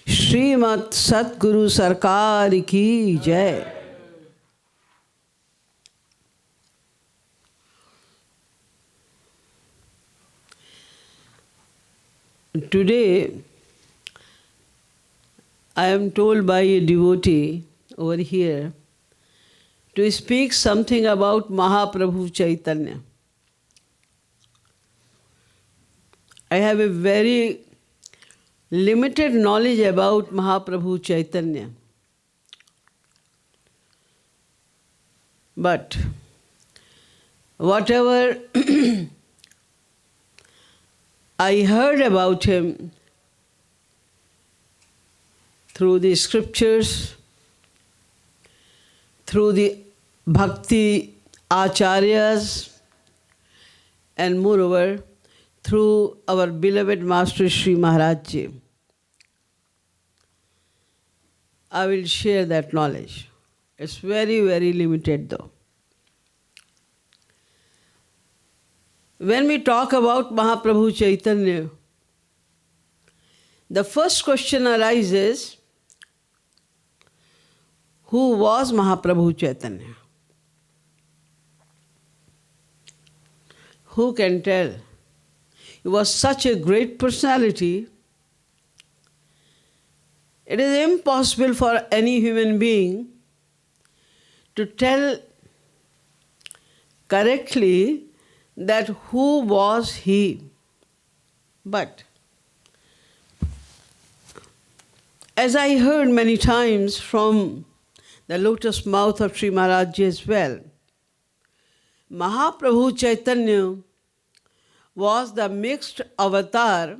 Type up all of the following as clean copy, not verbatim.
श्रीमद् सतगुरु सरकार की जय. Today, I am told by a devotee over here to speak something about Mahaprabhu Chaitanya. I have a very limited knowledge about Mahaprabhu Chaitanya. But whatever I heard about him through the scriptures, through the Bhakti acharyas, and moreover, through our beloved Master Shri Maharaj Ji. I will share that knowledge. It's very, very limited though. When we talk about Mahaprabhu Chaitanya, the first question arises, who was Mahaprabhu Chaitanya? Who can tell? He was such a great personality. It is impossible for any human being to tell correctly that who was he. But as I heard many times from the lotus mouth of Shri Maharaj Ji as well, Mahaprabhu Chaitanya was the mixed avatar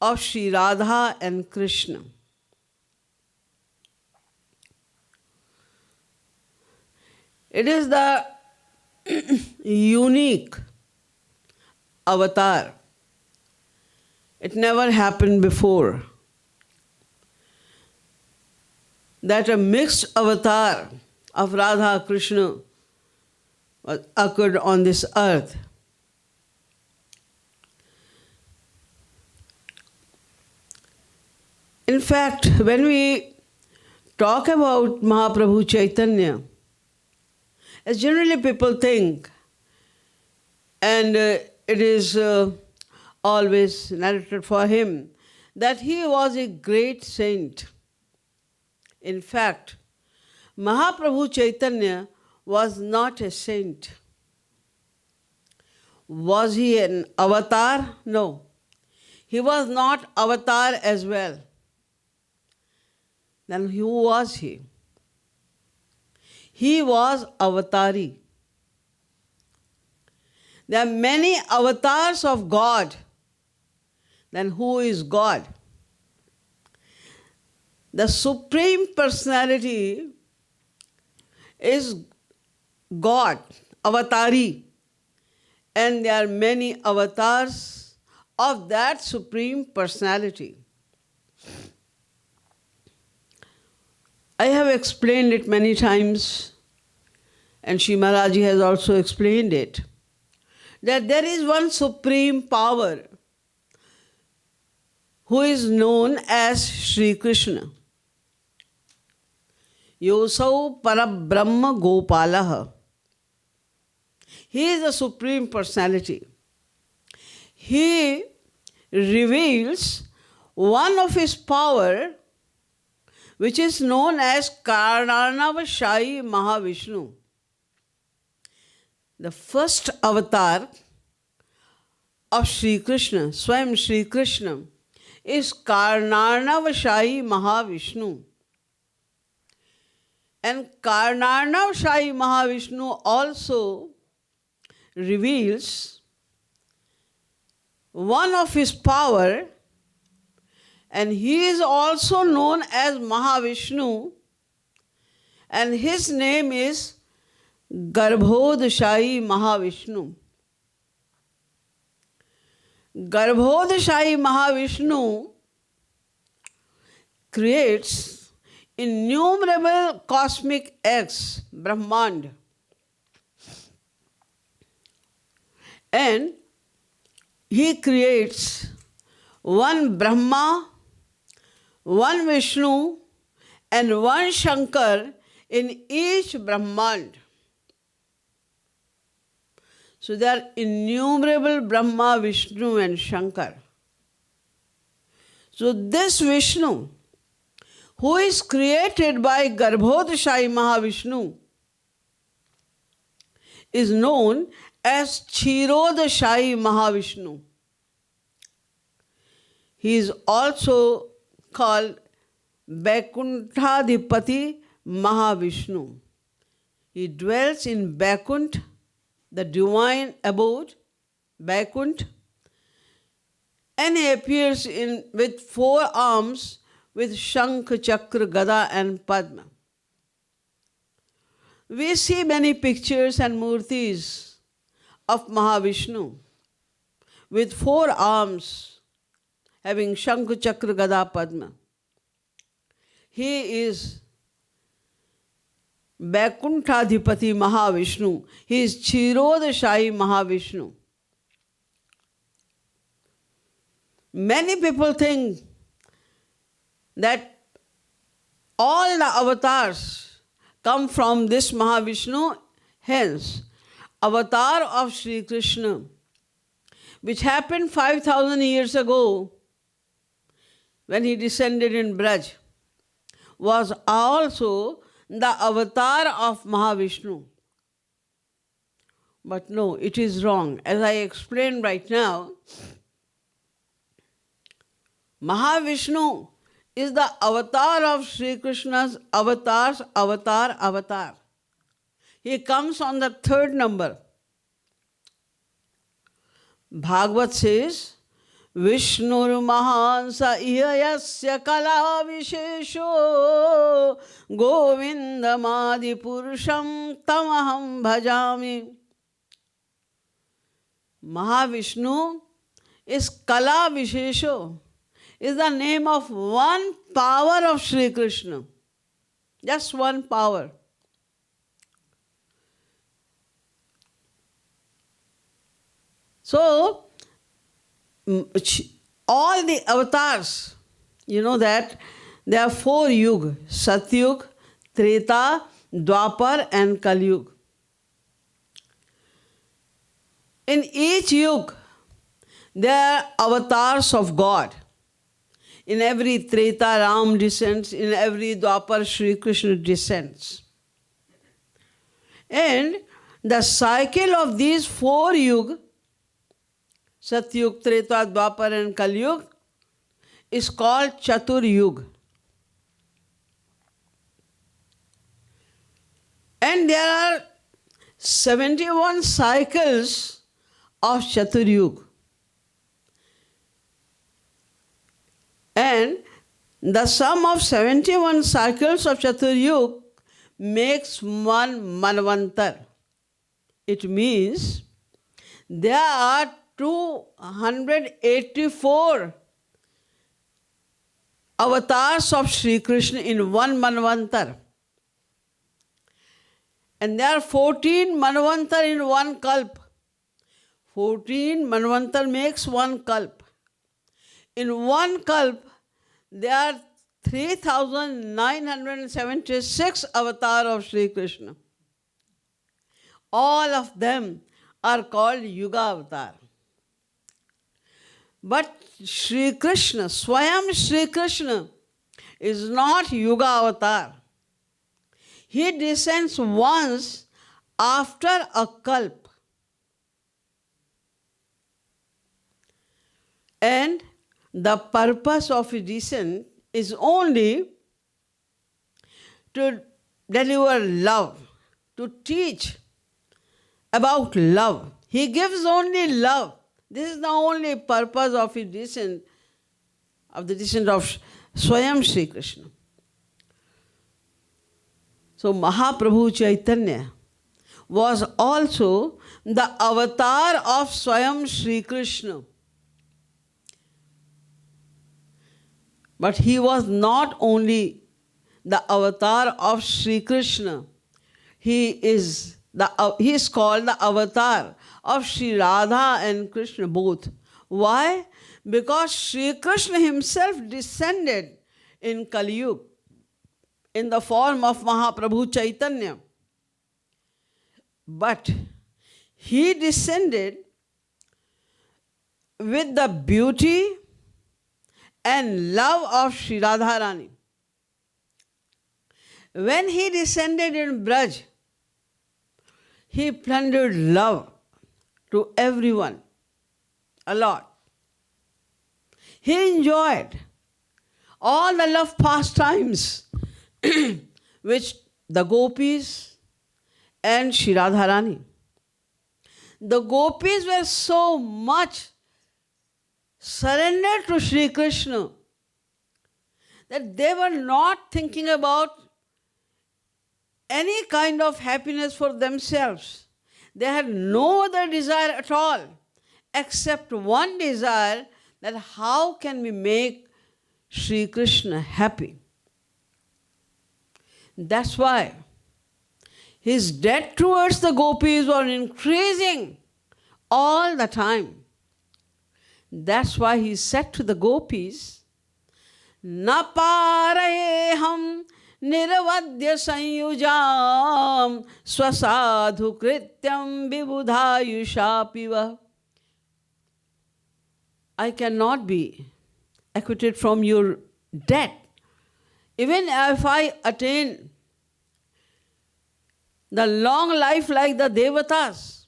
of Shri Radha and Krishna. It is the unique avatar. It never happened before that a mixed avatar of Radha Krishna occurred on this earth. In fact, when we talk about Mahaprabhu Chaitanya, as generally people think, and it is always narrated for him, that he was a great saint. In fact, Mahaprabhu Chaitanya was not a saint. Was he an avatar? No. He was not avatar as well. Then who was he? He was avatari. There are many avatars of God. Then who is God? The Supreme Personality is God, avatari. And there are many avatars of that Supreme Personality. I have explained it many times, and Shri Maharaj Ji has also explained it, that there is one supreme power who is known as Shri Krishna. Yosau Parabrahma Gopalaha. He is the Supreme Personality. He reveals one of his power which is known as Karnanavashai Mahavishnu. The first avatar of Sri Krishna, Swayam Sri Krishna, is Karnanavashai Mahavishnu. And Karnanavashai Mahavishnu also reveals one of his power, and he is also known as Mahavishnu, and his name is Garbhodashai Mahavishnu. Garbhodashai Mahavishnu creates innumerable cosmic acts, Brahmand. And he creates one Brahma, one Vishnu and one Shankar in each Brahmand. So there are innumerable Brahma, Vishnu and Shankar. So this Vishnu, who is created by Garbhodashayi Mahavishnu, is known as Kshirodashayi Mahavishnu. He is also called Vaikuntadhipati Mahavishnu. He dwells in Vaikunt, the divine abode, Vaikunt, and he appears with 4 arms with Shankh, Chakra, Gada and Padma. We see many pictures and murtis of Mahavishnu with 4 arms having Shankh, Chakra, Gada, Padma. He is Vaikuntadhipati Mahavishnu. He is Kshirodashayi Mahavishnu. Many people think that all the avatars come from this Mahavishnu. Hence, avatar of Sri Krishna, which happened 5,000 years ago when he descended in Braj, was also the avatar of Mahavishnu. But no, it is wrong. As I explained right now, Mahavishnu is the avatar of Sri Krishna's avatars, avatar. He comes on the 3rd number. Bhagavad says, Vishnur Mahansa Ihayasya Kala Vishesho Govindamadi Purusham Tamaham Bhajami. Mahavishnu is Kala Vishesho, is the name of one power of Sri Krishna. Just one power. So, all the avatars, you know that there are 4 yugas, Satyug, Treta, Dwapar and Kalyug. In each yug, there are avatars of God. In every Treta, Ram descends. In every Dwapar, Sri Krishna descends. And the cycle of these 4 yugas, Satyug, Treta, Dwapar and Kalyug, is called Chatur Yug. And there are 71 cycles of Chatur Yug. And the sum of 71 cycles of Chatur Yug makes one Manvantar. It means there are 284 avatars of Sri Krishna in one Manvantar. And there are 14 Manvantar in one Kalp. 14 Manvantar makes one Kalp. In one Kalp, there are 3,976 avatars of Sri Krishna. All of them are called Yuga Avatar. But Sri Krishna, Swayam Sri Krishna, is not Yuga Avatar. He descends once after a kalp. And the purpose of his descent is only to deliver love, to teach about love. He gives only love. This is the only purpose of his descent, of the descent of Swayam Sri Krishna. So Mahaprabhu Chaitanya was also the avatar of Swayam Sri Krishna. But he was not only the avatar of Sri Krishna. He is called the avatar of Sri Radha and Krishna both. Why? Because Sri Krishna himself descended in Kali Yuga in the form of Mahaprabhu Chaitanya. But he descended with the beauty and love of Sri Radharani. When he descended in Braj, he plundered love to everyone a lot. He enjoyed all the love pastimes which the gopis and Sri Radharani. The gopis were so much surrendered to Sri Krishna that they were not thinking about any kind of happiness for themselves. They had no other desire at all except one desire, that how can we make Sri Krishna happy? That's why his debt towards the gopis was increasing all the time. That's why he said to the gopis, Na parayeham nirvadya sanyujam swasadhu krityam vibudhayushapiva. I cannot be acquitted from your debt. Even if I attain the long life like the Devatas.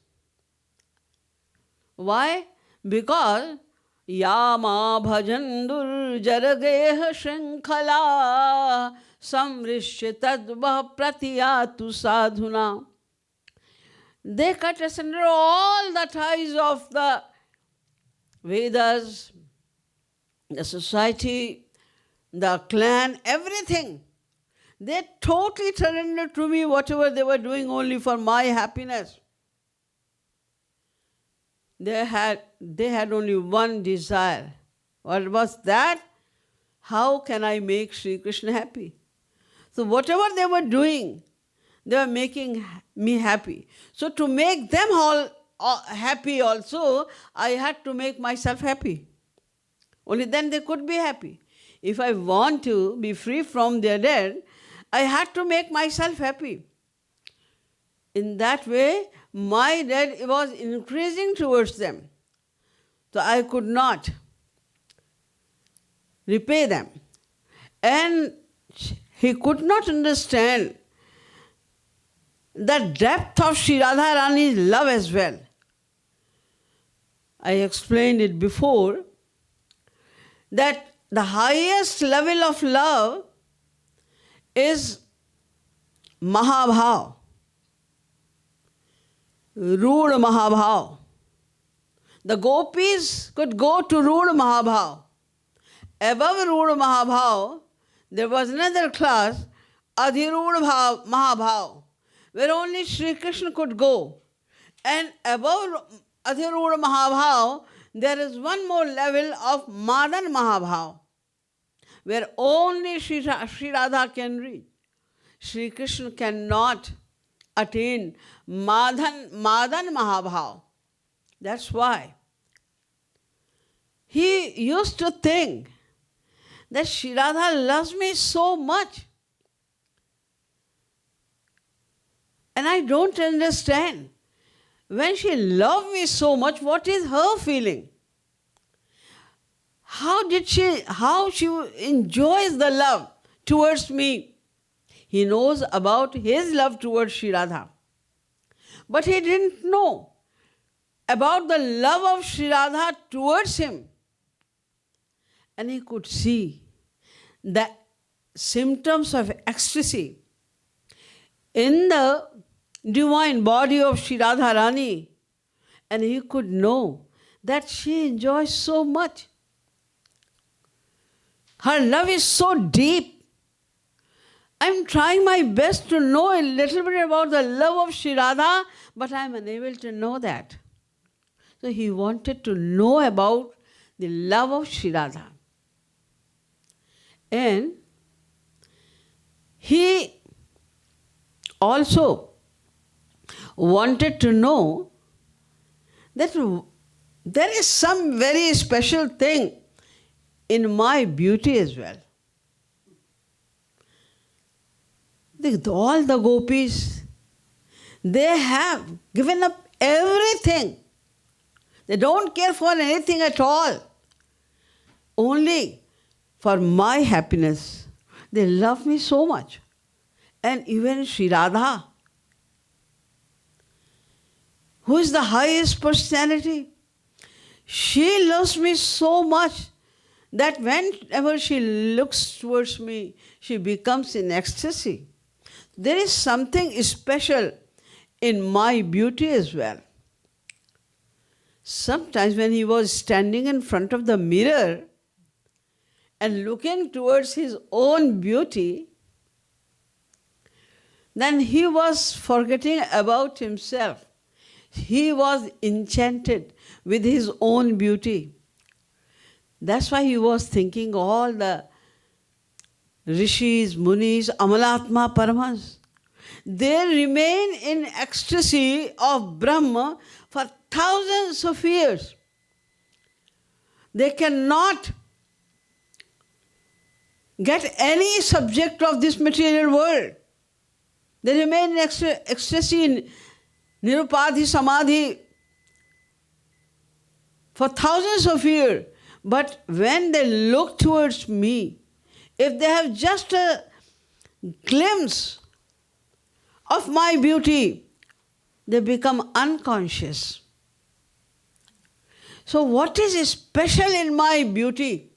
Why? Because Yama bhajandur jarageha shrinkhala samrishya tadva pratiyatu sadhuna. They cut asunder all the ties of the Vedas, the society, the clan, everything. They totally surrendered to me whatever they were doing only for my happiness. They had only one desire. What was that? How can I make Sri Krishna happy? So whatever they were doing, they were making me happy. So to make them all happy also, I had to make myself happy. Only then they could be happy. If I want to be free from their debt, I had to make myself happy. In that way, my debt was increasing towards them. So I could not repay them. And he could not understand the depth of Sri Radharani's love as well. I explained it before that the highest level of love is Mahabhav, Ruda Mahabhav. The gopis could go to Ruda Mahabhav. Above Ruda Mahabhav, there was another class, Adhiruda Mahabhav, where only Sri Krishna could go. And above Adhiruda Mahabhav, there is one more level of Madan Mahabhav, where only Sri Radha can reach. Sri Krishna cannot attain Madan Mahabhav. That's why he used to think that Sri Radha loves me so much. And I don't understand. When she loved me so much, what is her feeling? How she enjoys the love towards me. He knows about his love towards Sri Radha. But he didn't know about the love of Sri Radha towards him. And he could see the symptoms of ecstasy in the divine body of Sri Radharani, and he could know that she enjoys so much. Her love is so deep. I'm trying my best to know a little bit about the love of Sri Radha, but I'm unable to know that. So he wanted to know about the love of Sri Radha. And he also wanted to know that there is some very special thing in my beauty as well. All the gopis, they have given up everything. They don't care for anything at all. Only for my happiness. They love me so much. And even Sri Radha, who is the highest personality, she loves me so much that whenever she looks towards me, she becomes in ecstasy. There is something special in my beauty as well. Sometimes when he was standing in front of the mirror and looking towards his own beauty, then he was forgetting about himself. He was enchanted with his own beauty. That's why he was thinking all the rishis, munis, amalatma, paramahans. They remain in ecstasy of Brahma for thousands of years. They cannot get any subject of this material world. They remain in ecstasy in Nirupadhi Samadhi for thousands of years. But when they look towards me, if they have just a glimpse of my beauty, they become unconscious. So what is special in my beauty?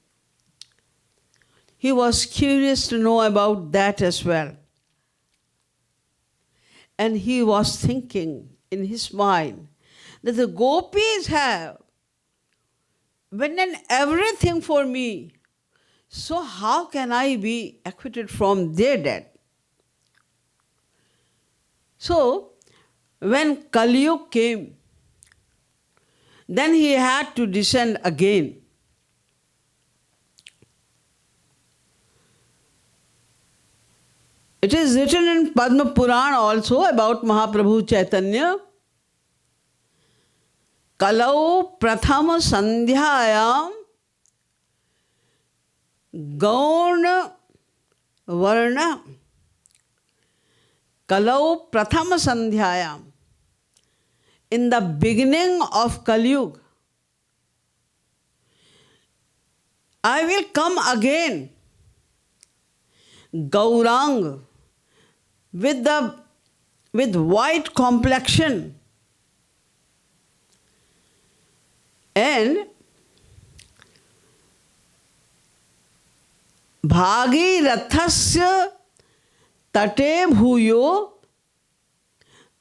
He was curious to know about that as well. And he was thinking in his mind that the gopis have done everything for me. So how can I be acquitted from their debt? So when Kali Yuga came, then he had to descend again. It is written in Padma Purana also about Mahaprabhu Chaitanya. Kalau prathama sandhyayam gauna varna. Kalau prathama sandhyayam. In the beginning of Kali Yuga, I will come again, Gaurang, with white complexion, and Bhagi Rathasya Tate Bhuyo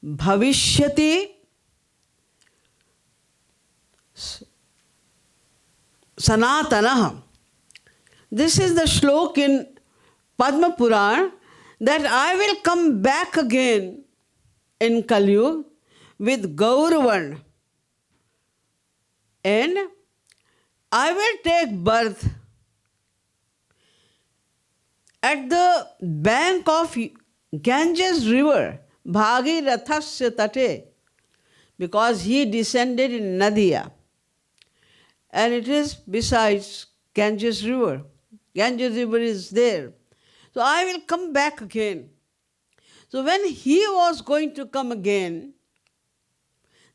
Bhavishyati Sanatana. This is the shlok in Padma Purana that I will come back again in Kali Yuga with Gauravan, and I will take birth at the bank of Ganges river, Bhagi Rathasya Tate, because he descended in Nadia. And it is besides Ganges river. Ganges river is there. So I will come back again. So when he was going to come again,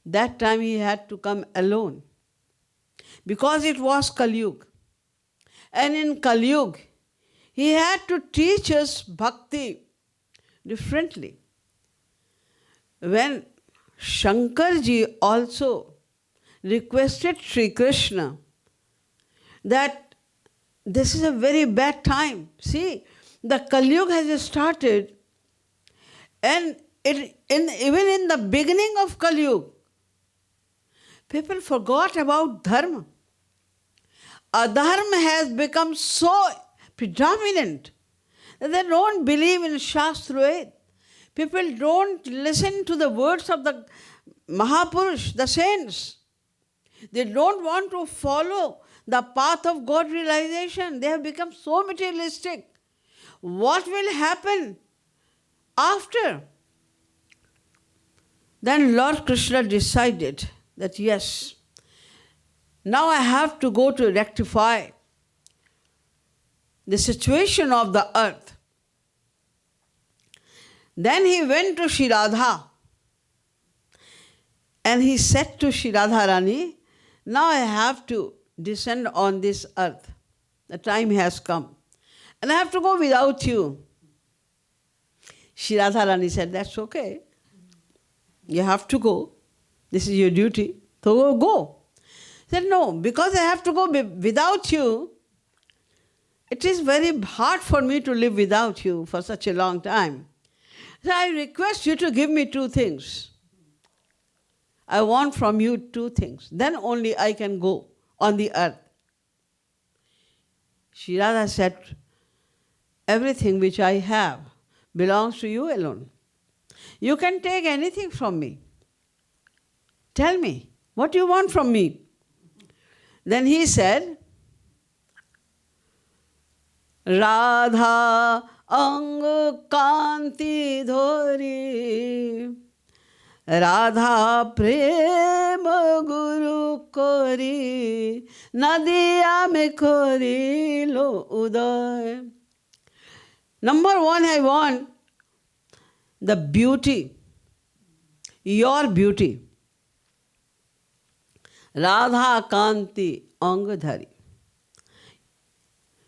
that time he had to come alone. Because it was Kali Yuga. And in Kali Yuga, he had to teach us bhakti differently. When Shankarji also requested Sri Krishna that this is a very bad time. See, the Kali Yuga has started, and even in the beginning of Kali Yuga, people forgot about dharma. Adharma has become so predominant that they don't believe in Shastra. People don't listen to the words of the Mahapurush, the saints. They don't want to follow the path of God realization. They have become so materialistic. What will happen after? Then Lord Krishna decided that yes, now I have to go to rectify the situation of the earth. Then he went to Shri Radha and he said to Shri Radha Rani, now I have to descend on this earth. The time has come. And I have to go without you. Shri Radha Rani said, that's okay. You have to go. This is your duty. So go. He said, no, because I have to go without you, it is very hard for me to live without you for such a long time. So I request you to give me two things. I want from you two things. Then only I can go on the earth. Shri Radha said, everything which I have belongs to you alone. You can take anything from me. Tell me, what do you want from me? Then he said, Radha ang kanti dhori, Radha prema guru kori, nadiya me kori lo uday. Number one, I want the beauty, your beauty. Radha kanti angadhari.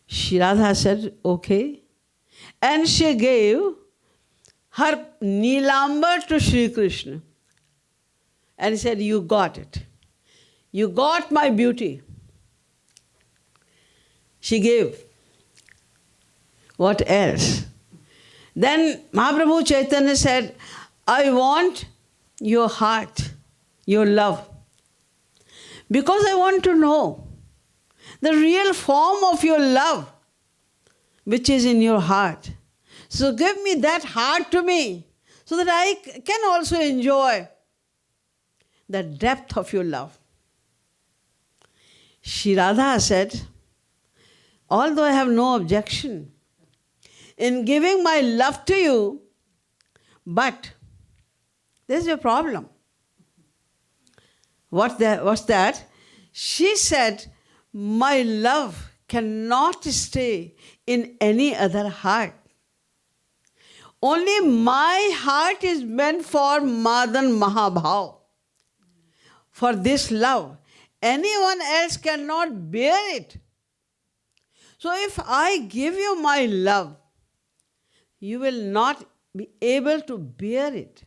Shri Radha said, okay. And she gave her Nilambar to Shri Krishna. And he said, you got it. You got my beauty. She gave. What else? Then Mahaprabhu Chaitanya said, I want your heart, your love. Because I want to know the real form of your love, which is in your heart. So give me that heart to me, so that I can also enjoy the depth of your love. Shri Radha said, although I have no objection in giving my love to you, but there's a problem. What's that? She said, my love cannot stay in any other heart. Only my heart is meant for Madan Mahabhav, for this love. Anyone else cannot bear it. So if I give you my love, you will not be able to bear it.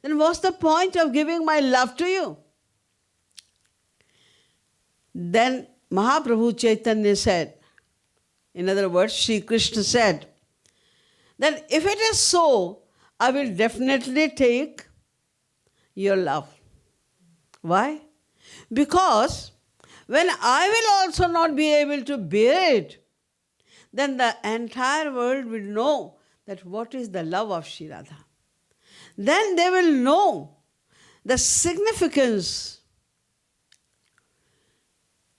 Then what's the point of giving my love to you? Then Mahaprabhu Chaitanya said, in other words, Shri Krishna said, that if it is so, I will definitely take your love. Why? Because when I will also not be able to bear it, then the entire world will know that what is the love of Shri Radha. Then they will know the significance,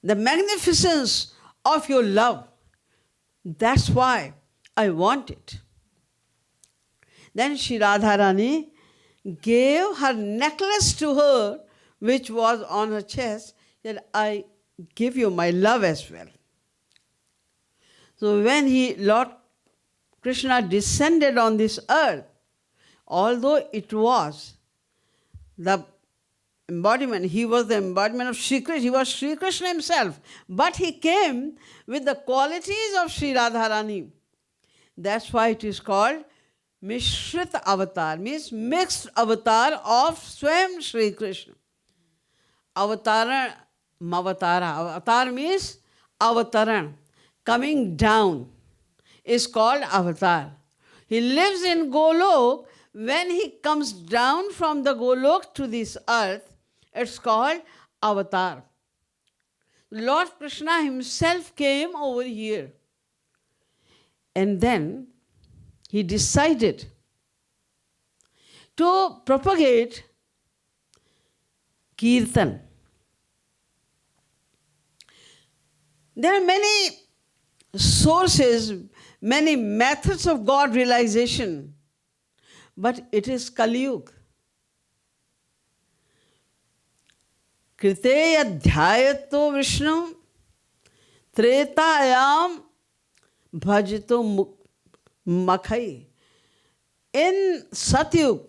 the magnificence of your love. That's why I want it. Then Shri Radha Rani gave her necklace to her, which was on her chest, said, I give you my love as well. So when Lord Krishna descended on this earth, although it was the embodiment, he was the embodiment of Shri Krishna, he was Shri Krishna himself, but he came with the qualities of Shri Radharani. That's why it is called Mishrit Avatar, means mixed avatar of Swayam Shri Krishna. Avatara, Mavatara. Avatar means avataran, coming down, is called avatar. He lives in Golok. When he comes down from the Golok to this earth, it's called avatar. Lord Krishna himself came over here. And then he decided to propagate Kirtan. There are many sources, many methods of God realization, but it is Kali Yuga. Krite adhyayato Vishnu tretayam bhajito makhai. In Satyug,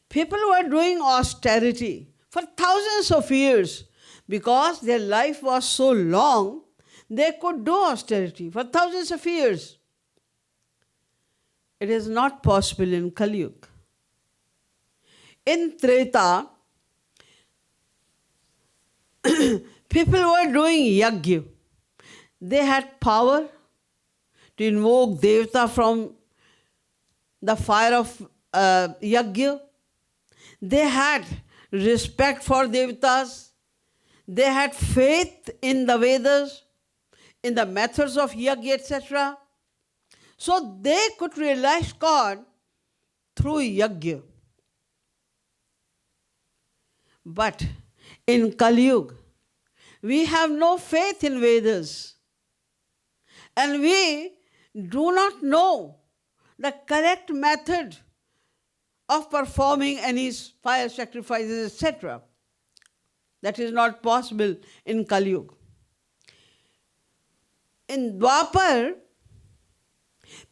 people were doing austerity for thousands of years because their life was so long, they could do austerity for thousands of years. It is not possible in Kali Yuga. In Treta, people were doing yajna. They had power to invoke Devata from the fire of yajna. They had respect for Devatas. They had faith in the Vedas, in the methods of yajna, etc. So they could realize God through yajna. But in Kali Yuga, we have no faith in Vedas. And we do not know the correct method of performing any fire sacrifices, etc. That is not possible in Kali Yuga. In Dwapar,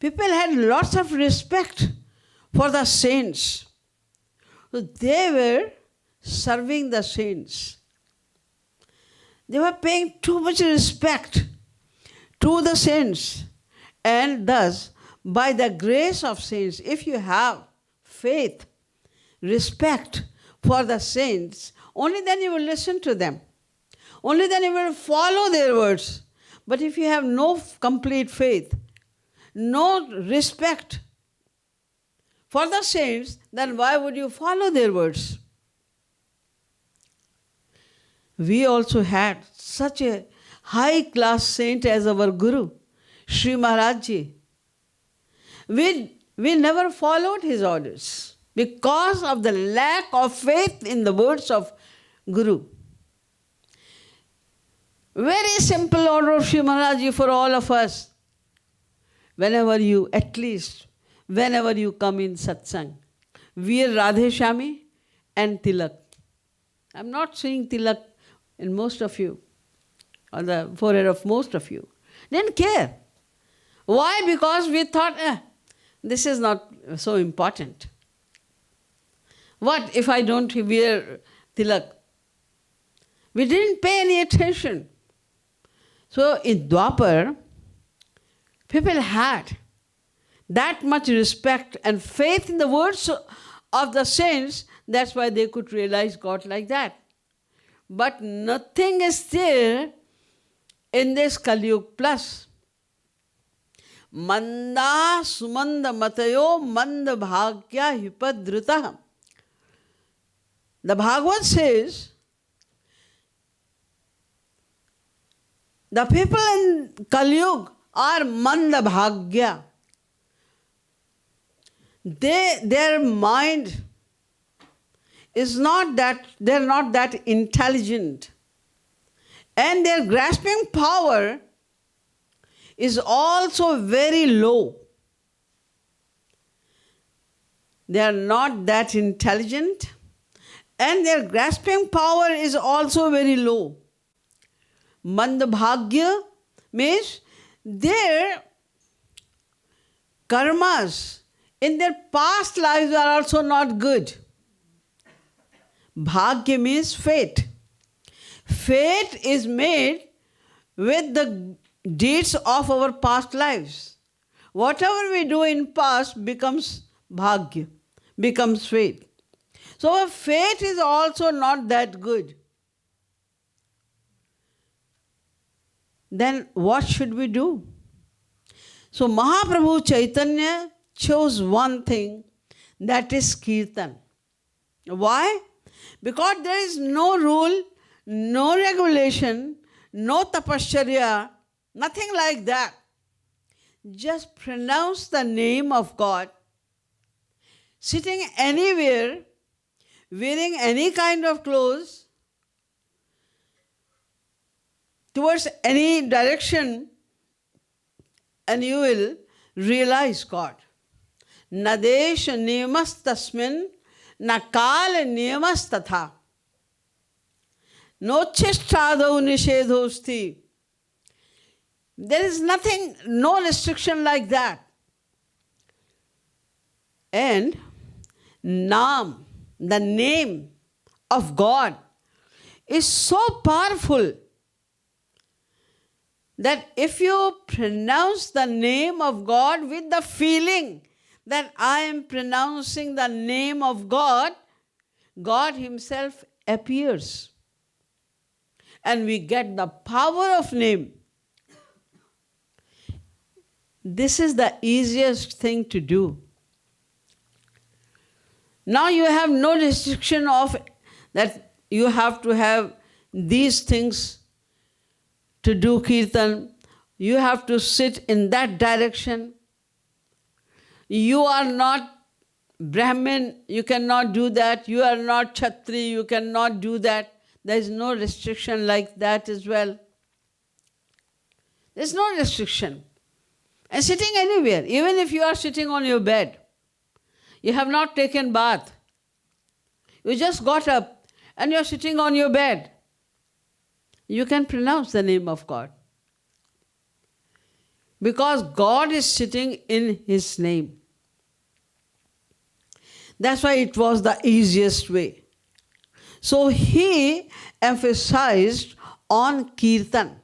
people had lots of respect for the saints. So they were serving the saints. They were paying too much respect to the saints. And thus, by the grace of saints, if you have faith, respect for the saints, only then you will listen to them. Only then you will follow their words. But if you have no complete faith, no respect for the saints, then why would you follow their words? We also had such a high-class saint as our Guru, Shri Maharaj Ji. We never followed his orders because of the lack of faith in the words of Guru. Very simple order of Shri Maharaj Ji for all of us. Whenever you come in satsang, wear Radhe Shami and Tilak. I'm not saying Tilak in most of you, or the forehead of most of you. Didn't care. Why? Because we thought, this is not so important. What if I don't wear Tilak? We didn't pay any attention. So in Dwapar, people had that much respect and faith in the words of the saints. That's why they could realize God like that. But nothing is there in this Kali Yuga plus. Manda sumanda matayo manda bhagya hipadrita. The Bhagavad says, the people in Kali Yuga are manda bhagya. Their mind is not that, they're not that intelligent. And their grasping power is also very low. They are not that intelligent, and their grasping power is also very low. Mandabhagya means their karmas in their past lives are also not good. Bhagya means fate. Fate is made with the deeds of our past lives. Whatever we do in past becomes bhagya, becomes fate. So our fate is also not that good. Then what should we do? So Mahaprabhu Chaitanya chose one thing, that is kirtan. Why? Because there is no rule, no regulation, no tapasya, nothing like that. Just pronounce the name of God, sitting anywhere, wearing any kind of clothes, towards any direction, and you will realize God. Nadesh niyamas tasmin, nakal niyamas tatha. Nochistadho nishedhosti. There is nothing, no restriction like that. And Naam, the name of God, is so powerful that if you pronounce the name of God with the feeling that I am pronouncing the name of God, God Himself appears. And we get the power of name. This is the easiest thing to do. Now you have no restriction of that you have to have these things to do kirtan. You have to sit in that direction. You are not Brahmin, you cannot do that. You are not Kshatri, you cannot do that. There is no restriction like that as well. There is no restriction. And sitting anywhere, even if you are sitting on your bed, you have not taken bath, you just got up and you are sitting on your bed, you can pronounce the name of God. Because God is sitting in His name. That's why it was the easiest way. So He emphasized on kirtan.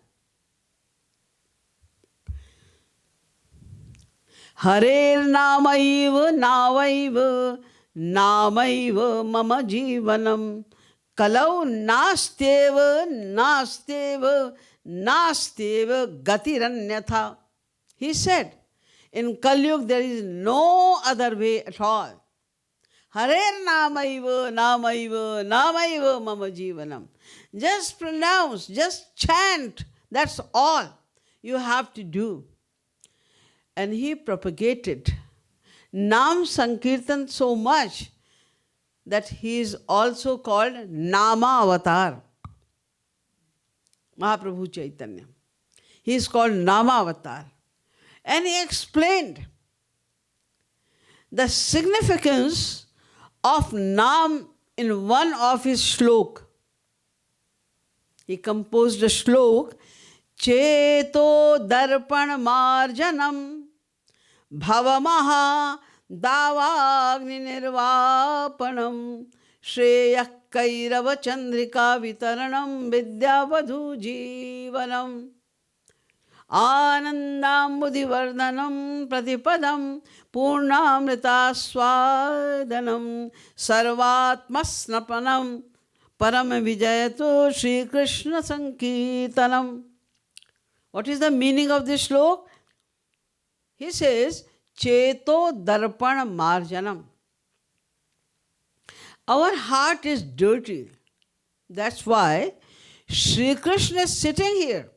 Harer namaiva navaiva namaiva mama jivanam kalau nasteva nasteva nasteva gatiranyatha. He said, in Kali Yuga there is no other way at all. Harer namaiva namaiva namaiva mama jivanam. Just pronounce, just chant, that's all you have to do. And he propagated Nam Sankirtan so much that he is also called Nama Avatar. Mahaprabhu Chaitanya. He is called Nama Avatar. And he explained the significance of Nam in one of his shlok. He composed a shlok, Cheto Darpan Marjanam Bhavamaha Davagni Nirvapanam Shreya Kairava Chandrika Vitaranam Vidyavadhu Jivanam Anandambudhivardhanam Pratipadam Purnamrita Swadanam Sarvatmasnapanam Param Vijayato Shri Krishna Sankirtanam. What is the meaning of this shlok? He says, Cheto Darpan Marjanam. Our heart is dirty. That's why Shri Krishna is sitting here.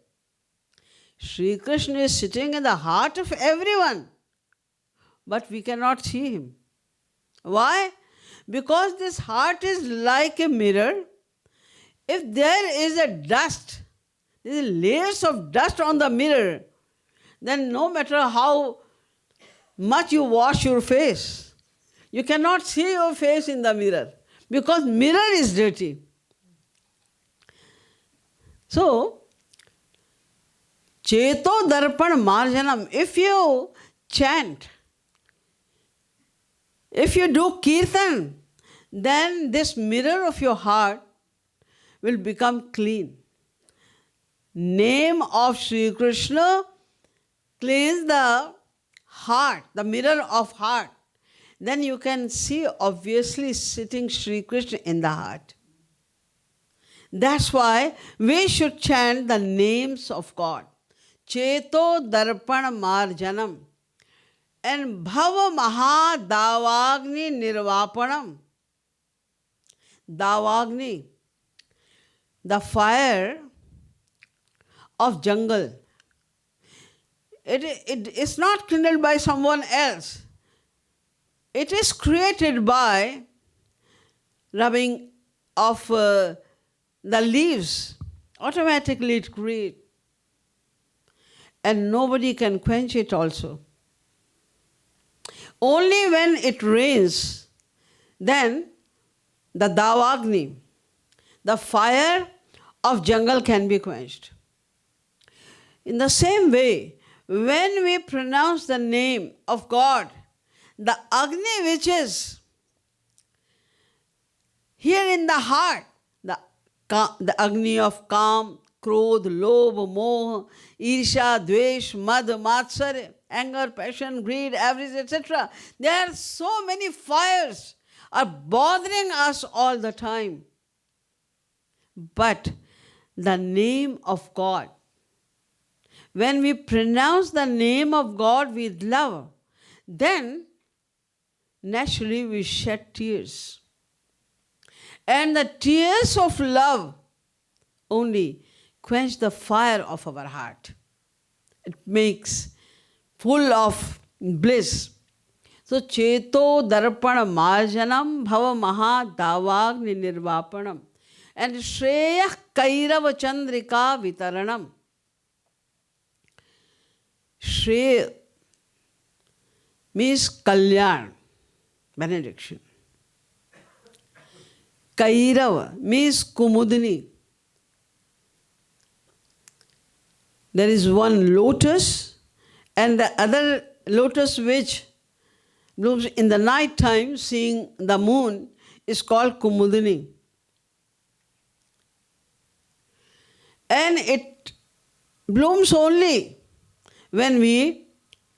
Shri Krishna is sitting in the heart of everyone. But we cannot see Him. Why? Because this heart is like a mirror. If there is a dust, there is layers of dust on the mirror, then no matter how much you wash your face, you cannot see your face in the mirror because mirror is dirty. So, Cheto Darpan Marjanam, if you chant, if you do kirtan, then this mirror of your heart will become clean. Name of Sri Krishna cleans the heart, the mirror of heart. Then you can see obviously sitting Sri Krishna in the heart. That's why we should chant the names of God. Cheto Darpan Marjanam and Bhava Maha Davagni Nirvapanam. Davagni, the fire of jungle. It is not kindled by someone else. It is created by rubbing of the leaves. Automatically it creates. And nobody can quench it also. Only when it rains, then the Davagni, the fire of jungle can be quenched. In the same way, when we pronounce the name of God, the Agni which is here in the heart, the Agni of Kam, Krodh, Lobh, Moh, Irsha, Dvesh, Mad, Matsarya, anger, passion, greed, avarice, etc. There are so many fires are bothering us all the time. But the name of God, when we pronounce the name of God with love, then naturally we shed tears. And the tears of love only quench the fire of our heart. It makes full of bliss. So, Cheto Darpana Marjanam Bhava Maha Davagni Nirvapanam and Shreya Kairava Chandrika Vitaranam. Shreya means Kalyan, benediction. Kairava means Kumudini. There is one lotus and the other lotus which blooms in the night time, seeing the moon, is called Kumudini. And it blooms only when we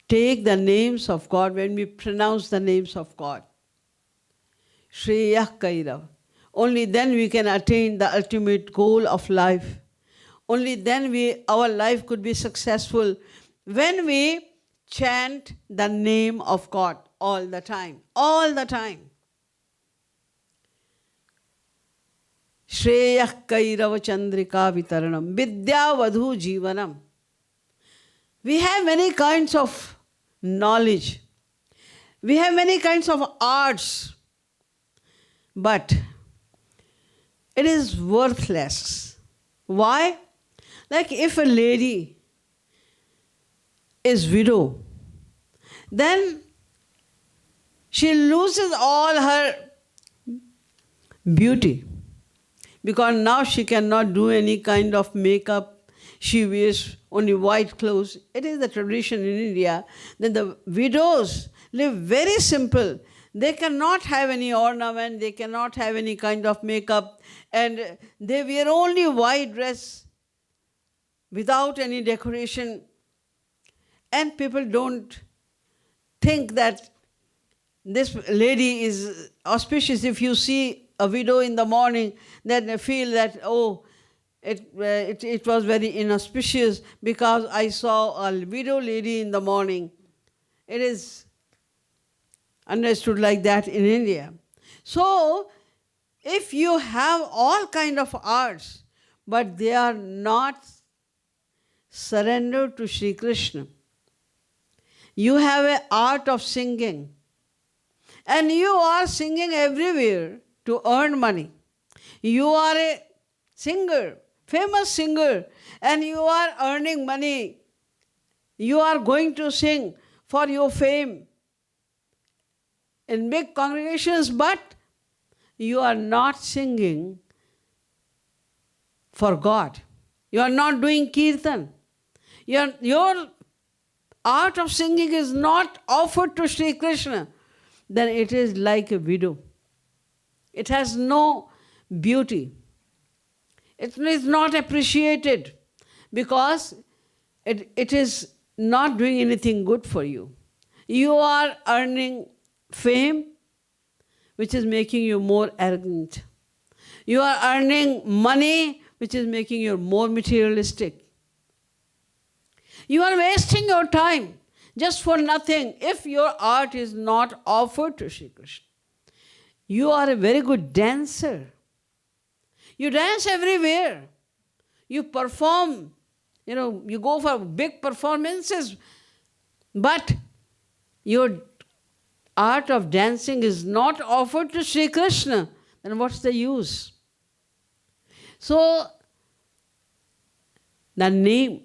take the names of God, when we pronounce the names of God. Shreya Kairav. Only then we can attain the ultimate goal of life. Only then our life could be successful, when we chant the name of God all the time. All the time. Shreya Kairava Chandrika Vitaranam Vidya Vadhu Jivanam. We have many kinds of knowledge. We have many kinds of arts. But it is worthless. Why? Like if a lady is widow, then she loses all her beauty, because now she cannot do any kind of makeup. She wears only white clothes. It is the tradition in India that the widows live very simple. They cannot have any ornament, they cannot have any kind of makeup, and they wear only white dress without any decoration. And people don't think that this lady is auspicious. If you see a widow in the morning, then they feel that, oh, it was very inauspicious because I saw a widow lady in the morning. It is understood like that in India. So, if you have all kind of arts, but they are not surrendered to Shri Krishna, you have an art of singing, and you are singing everywhere to earn money. You are a singer, famous singer, and you are earning money. You are going to sing for your fame in big congregations, but you are not singing for God. You are not doing kirtan. Your art of singing is not offered to Shri Krishna. Then it is like a widow. It has no beauty. It is not appreciated because it is not doing anything good for you. You are earning fame, which is making you more arrogant. You are earning money, which is making you more materialistic. You are wasting your time just for nothing if your art is not offered to Shri Krishna. You are a very good dancer. You dance everywhere. You perform, you go for big performances, but your art of dancing is not offered to Shri Krishna, then what's the use? So, the name,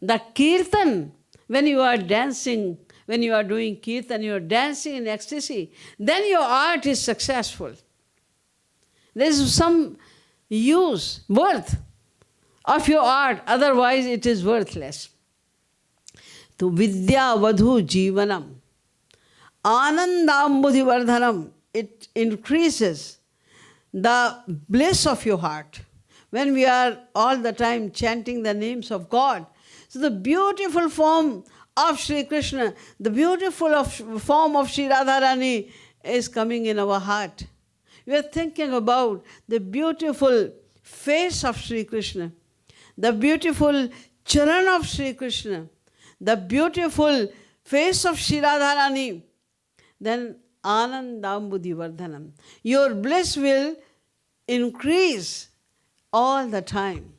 the kirtan, when you are dancing, when you are doing kirtan, you are dancing in ecstasy, then your art is successful. There is some use, worth of your art, otherwise it is worthless. To vidya vadhu jivanam. Anandambudhivardhanam, it increases the bliss of your heart. When we are all the time chanting the names of God, so the beautiful form of Sri Krishna, the beautiful form of Sri Radharani is coming in our heart. We are thinking about the beautiful face of Sri Krishna, the beautiful charan of Sri Krishna, the beautiful face of Sri Radharani. Then Anandambudhivardhanam. Your bliss will increase all the time.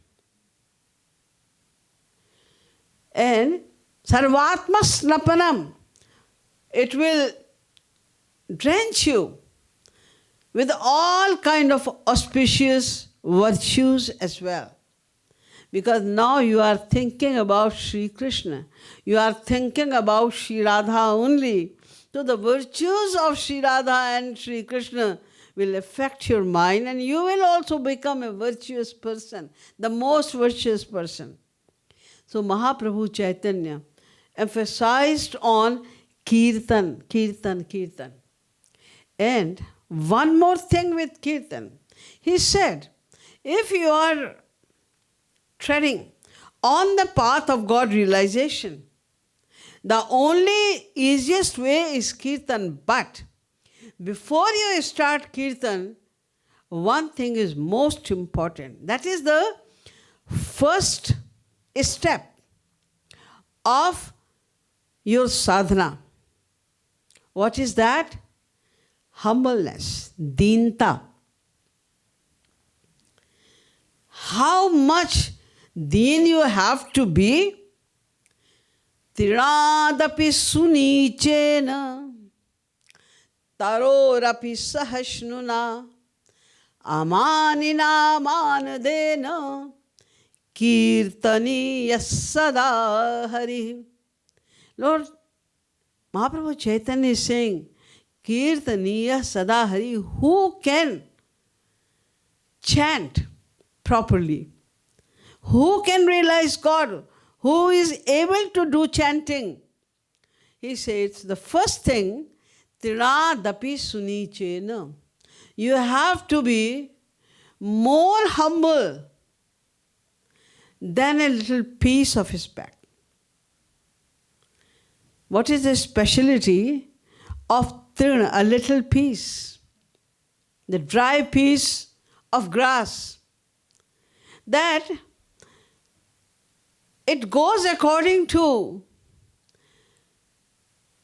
And Sarvatma Snapanam. It will drench you with all kind of auspicious virtues as well. Because now you are thinking about Sri Krishna. You are thinking about Sri Radha only. So the virtues of Sri Radha and Sri Krishna will affect your mind, and you will also become a virtuous person, the most virtuous person. So Mahaprabhu Chaitanya emphasized on kirtan, kirtan, kirtan. And one more thing with kirtan. He said, if you are treading on the path of God realization, the only easiest way is kirtan. But before you start kirtan, one thing is most important. That is the first step of your sadhana. What is that? Humbleness, dinta. How much deen you have to be? Tiradapi sunichena, tarorapi sahasnuna, amanina manadena, kirtaniya sada hari. Lord Mahaprabhu Chaitanya is saying, kirtaniya sada hari. Who can chant properly? Who can realize God? Who is able to do chanting? He says, the first thing, tiradapi sunichena. You have to be more humble than a little piece of his back. What is the speciality of tirna? A little piece. The dry piece of grass. That it goes according to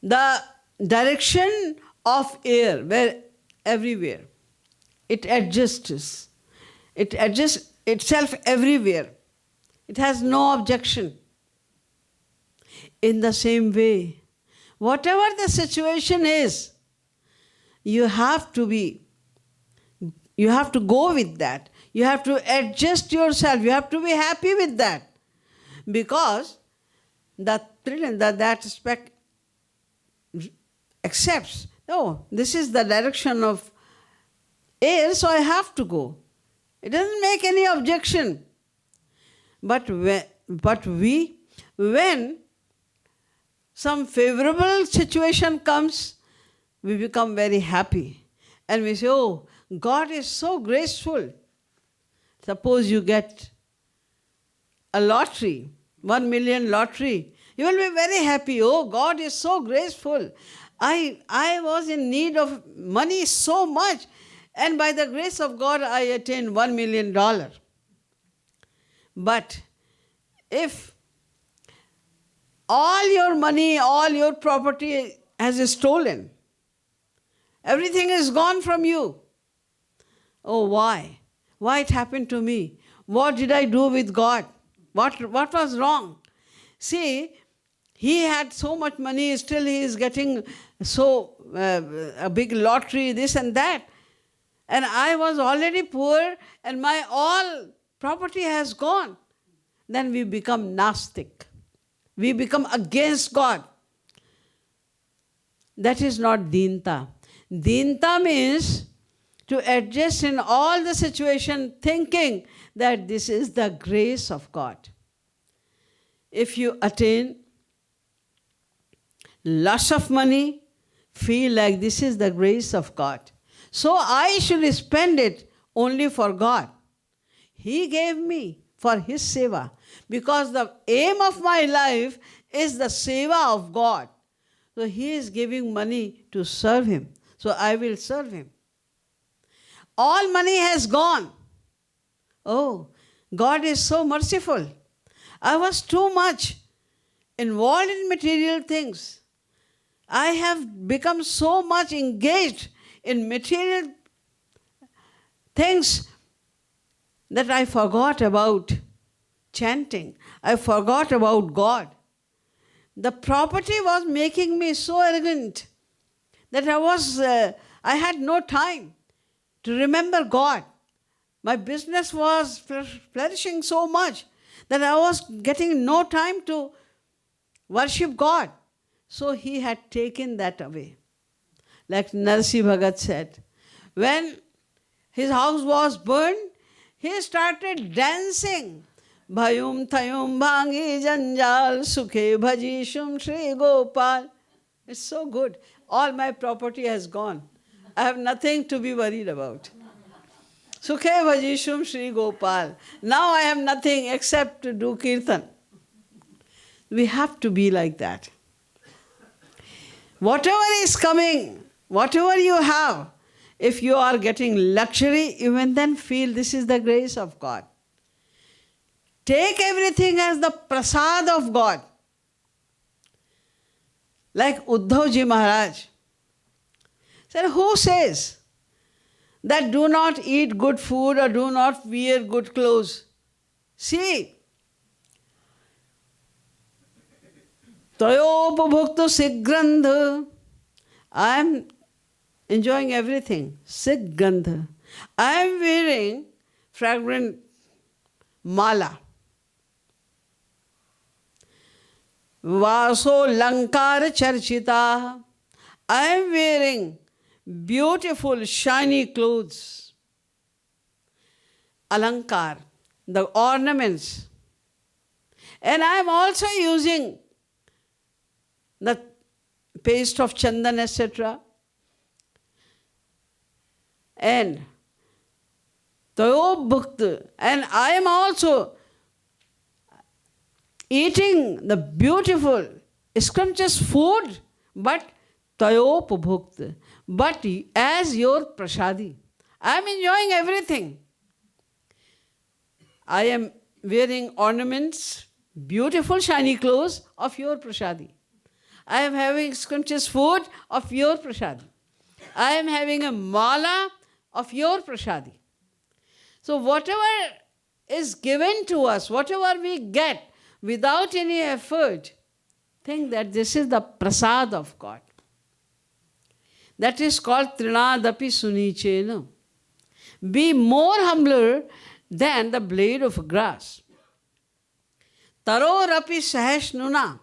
the direction of air, where everywhere. It adjusts. It adjusts itself everywhere. It has no objection. In the same way, whatever the situation is, you have to go with that. You have to adjust yourself. You have to be happy with that. Because that aspect accepts, oh, this is the direction of air, so I have to go. It doesn't make any objection. But when some favorable situation comes, we become very happy. And we say, oh, God is so graceful. Suppose you get a lottery, 1 million lottery. You will be very happy. Oh, God is so graceful. I was in need of money so much. And by the grace of God, I attained $1 million. But if all your money, all your property has stolen, everything is gone from you. Oh, why? Why it happened to me? What did I do with God? What was wrong? See, he had so much money, still he is getting a big lottery, this and that. And I was already poor and my all property has gone. Then we become Nastic. We become against God. That is not Dinta. Dinta means to adjust in all the situation, thinking that this is the grace of God. If you attain lots of money, feel like this is the grace of God. So I should spend it only for God. He gave me for His seva, because the aim of my life is the seva of God. So He is giving money to serve Him. So I will serve Him. All money has gone. Oh, God is so merciful. I was too much involved in material things. I have become so much engaged in material things that I forgot about chanting. I forgot about God. The property was making me so arrogant that I had no time to remember God. My business was flourishing so much that I was getting no time to worship God. So He had taken that away. Like Narsi Bhagat said, when his house was burned, he started dancing. Bhayum thayum bhangi janjal sukhe bhajishum Shri Gopal. It's so good. All my property has gone. I have nothing to be worried about. Sukhe bhajishum Shri Gopal. Now I have nothing except to do kirtan. We have to be like that. Whatever is coming, whatever you have, if you are getting luxury, even then feel this is the grace of God. Take everything as the prasad of God. Like Uddhav Ji Maharaj said, who says that do not eat good food or do not wear good clothes? See, Tayopabhukta Sigrandha. I am enjoying everything. Sigrandha. I am wearing fragrant mala. Vaso Lankar Charchita. I am wearing beautiful shiny clothes. Alankar, the ornaments. And I am also using the paste of chandan, etc. And Tayobhukta. And I am also eating the beautiful, scrumptious food, but Tayopabhukta. But as your prasadi. I am enjoying everything. I am wearing ornaments, beautiful shiny clothes of your prasadi. I am having scrumptious food of your prasadi. I am having a mala of your prasadi. So whatever is given to us, whatever we get without any effort, think that this is the prasad of God. That is called Trinadapi Sunichena. Be more humbler than the blade of grass. Tarorapi Sahasnuna.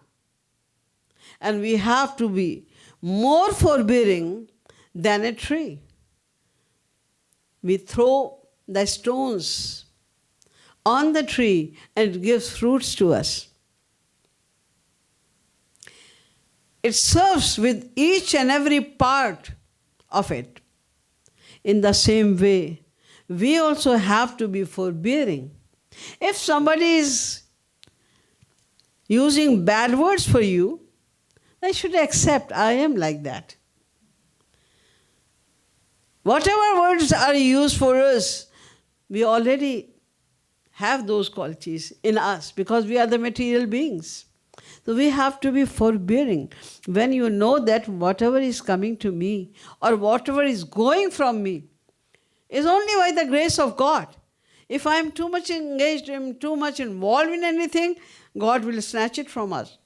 And we have to be more forbearing than a tree. We throw the stones on the tree and it gives fruits to us. It serves with each and every part of it. In the same way, we also have to be forbearing. If somebody is using bad words for you, they should accept, I am like that. Whatever words are used for us, we already have those qualities in us because we are the material beings. So we have to be forbearing. When you know that whatever is coming to me or whatever is going from me is only by the grace of God. If I am too much engaged, I am too much involved in anything, God will snatch it from us.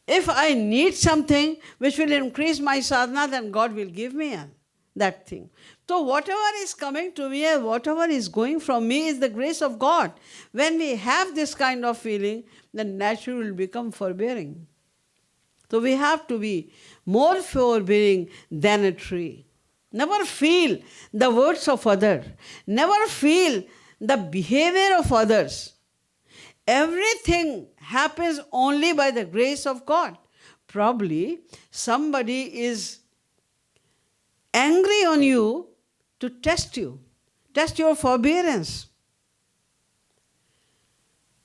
If I need something which will increase my sadhana, then God will give me that thing. So whatever is coming to me and whatever is going from me is the grace of God. When we have this kind of feeling, then naturally will become forbearing. So we have to be more forbearing than a tree. Never feel the words of others. Never feel the behavior of others. Everything happens only by the grace of God. Probably somebody is angry on you to test your forbearance.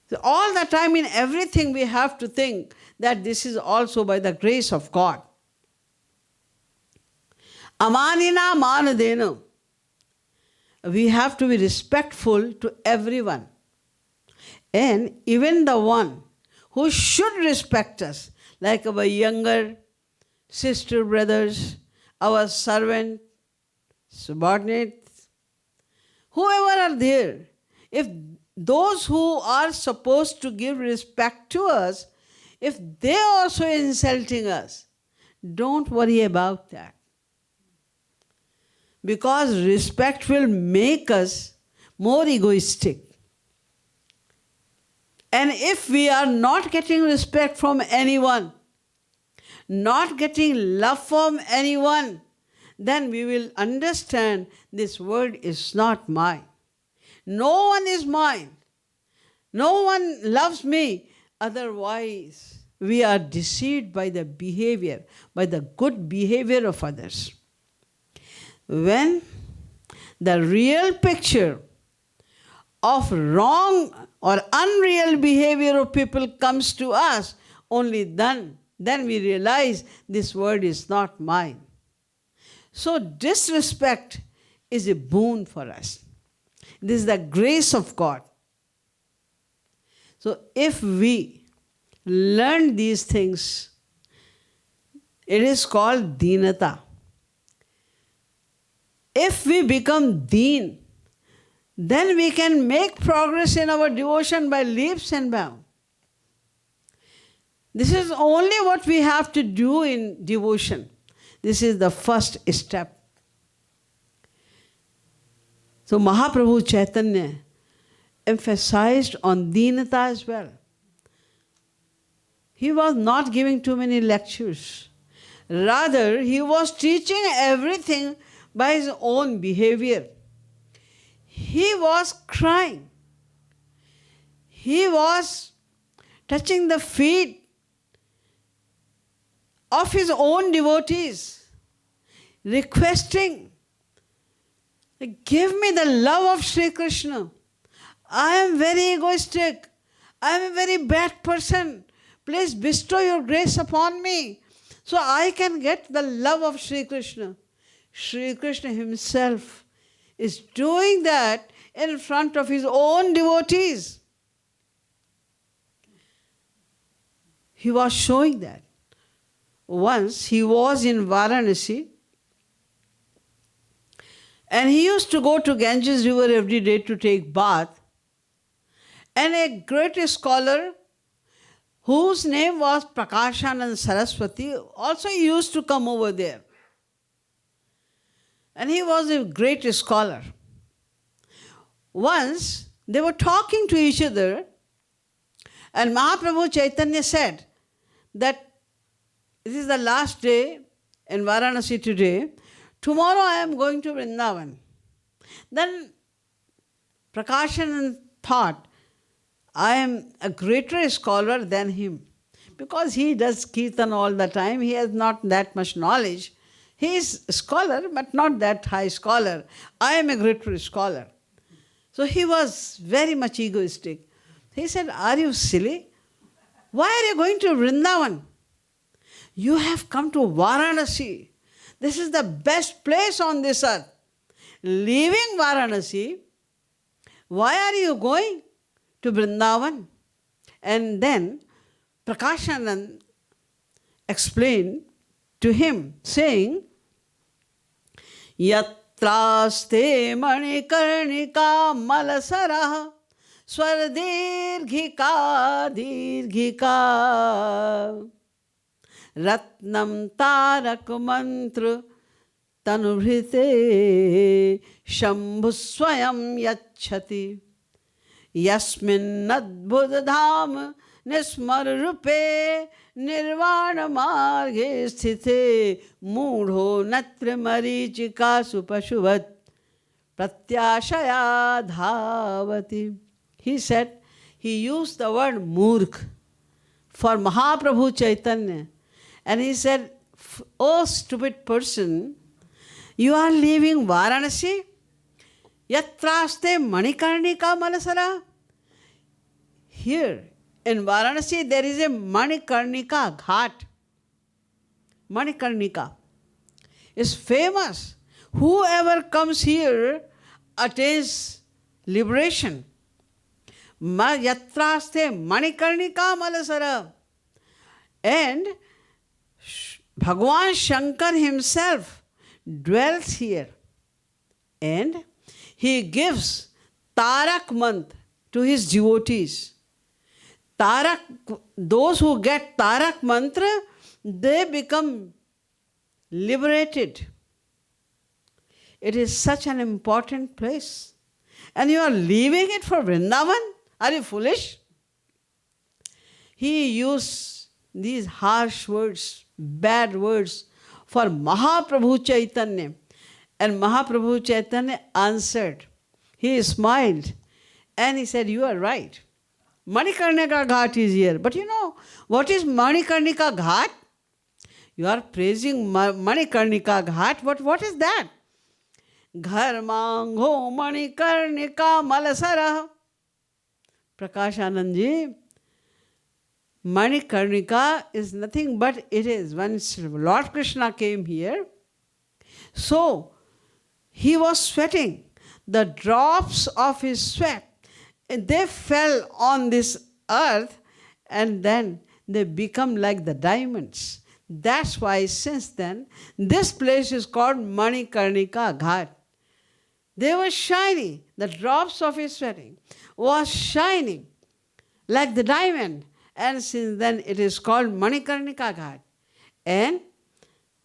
So all the time in everything we have to think that this is also by the grace of God. Amanina manadena. We have to be respectful to everyone. And even the one who should respect us, like our younger sister, brothers, our servant, subordinates, whoever are there, if those who are supposed to give respect to us, if they are also insulting us, don't worry about that. Because respect will make us more egoistic. And if we are not getting respect from anyone, not getting love from anyone, then we will understand this world is not mine. No one is mine. No one loves me. Otherwise, we are deceived by the behavior, by the good behavior of others. When the real picture of wrong or unreal behavior of people comes to us, only then we realize this word is not mine. So disrespect is a boon for us. This is the grace of God. So if we learn these things, it is called deenata. If we become deen, then we can make progress in our devotion by leaps and bounds. This is only what we have to do in devotion. This is the first step. So Mahaprabhu Chaitanya emphasized on deenata as well. He was not giving too many lectures. Rather, he was teaching everything by his own behavior. He was crying. He was touching the feet of his own devotees, requesting, give me the love of Sri Krishna. I am very egoistic. I am a very bad person. Please bestow your grace upon me so I can get the love of Sri Krishna. Sri Krishna himself is doing that in front of his own devotees. He was showing that. Once he was in Varanasi and he used to go to Ganges river every day to take bath. And a great scholar whose name was Prakashanand Saraswati also used to come over there. And he was a great scholar. Once they were talking to each other and Mahaprabhu Chaitanya said that this is the last day in Varanasi today. Tomorrow I am going to Vrindavan. Then Prakashanand thought, I am a greater scholar than him. Because he does kirtan all the time, he has not that much knowledge. He is a scholar, but not that high scholar. I am a greater scholar. So he was very much egoistic. He said, are you silly? Why are you going to Vrindavan? You have come to Varanasi. This is the best place on this earth. Leaving Varanasi, why are you going to Vrindavan? And then Prakashanand explained to him, saying, Yatraste manikarnika malasarah swardirghika dirghika ratnam tarak mantra tanubhrite shambhu swayam yachati yasmin adbhudadham nismar rupe nirvana marge sthite mudho natra marichika supashuvat pratyashaya dhavati. He said, he used the word murkh for Mahaprabhu Chaitanya. And he said, oh stupid person, You are leaving Varanasi? Yatraste Manikarnika Malasara? Here in Varanasi there is a Manikarnika Ghat. Manikarnika is famous. Whoever comes here attains liberation. Yatraste Manikarnika Malasara. And Bhagwan Shankar himself dwells here. And he gives Tarak mantra to his devotees. Tarak, those who get Tarak mantra, they become liberated. It is such an important place. And you are leaving it for Vrindavan? Are you foolish? He used these harsh words, bad words for Mahaprabhu Chaitanya. And Mahaprabhu Chaitanya answered. He smiled and he said, you are right. Manikarnika Ghat is here. But you know, what is Manikarnika Ghat? You are praising Manikarnika Ghat, but what is that? Gharmangho Manikarnika Malasara. Prakash Anandji, Manikarnika is nothing but it is when Lord Krishna came here, so he was sweating. The drops of his sweat, they fell on this earth and then they become like the diamonds. That's why since then, this place is called Manikarnika Ghat. They were shiny. The drops of his sweating was shining like the diamond. And since then, it is called Manikarnika Ghat. And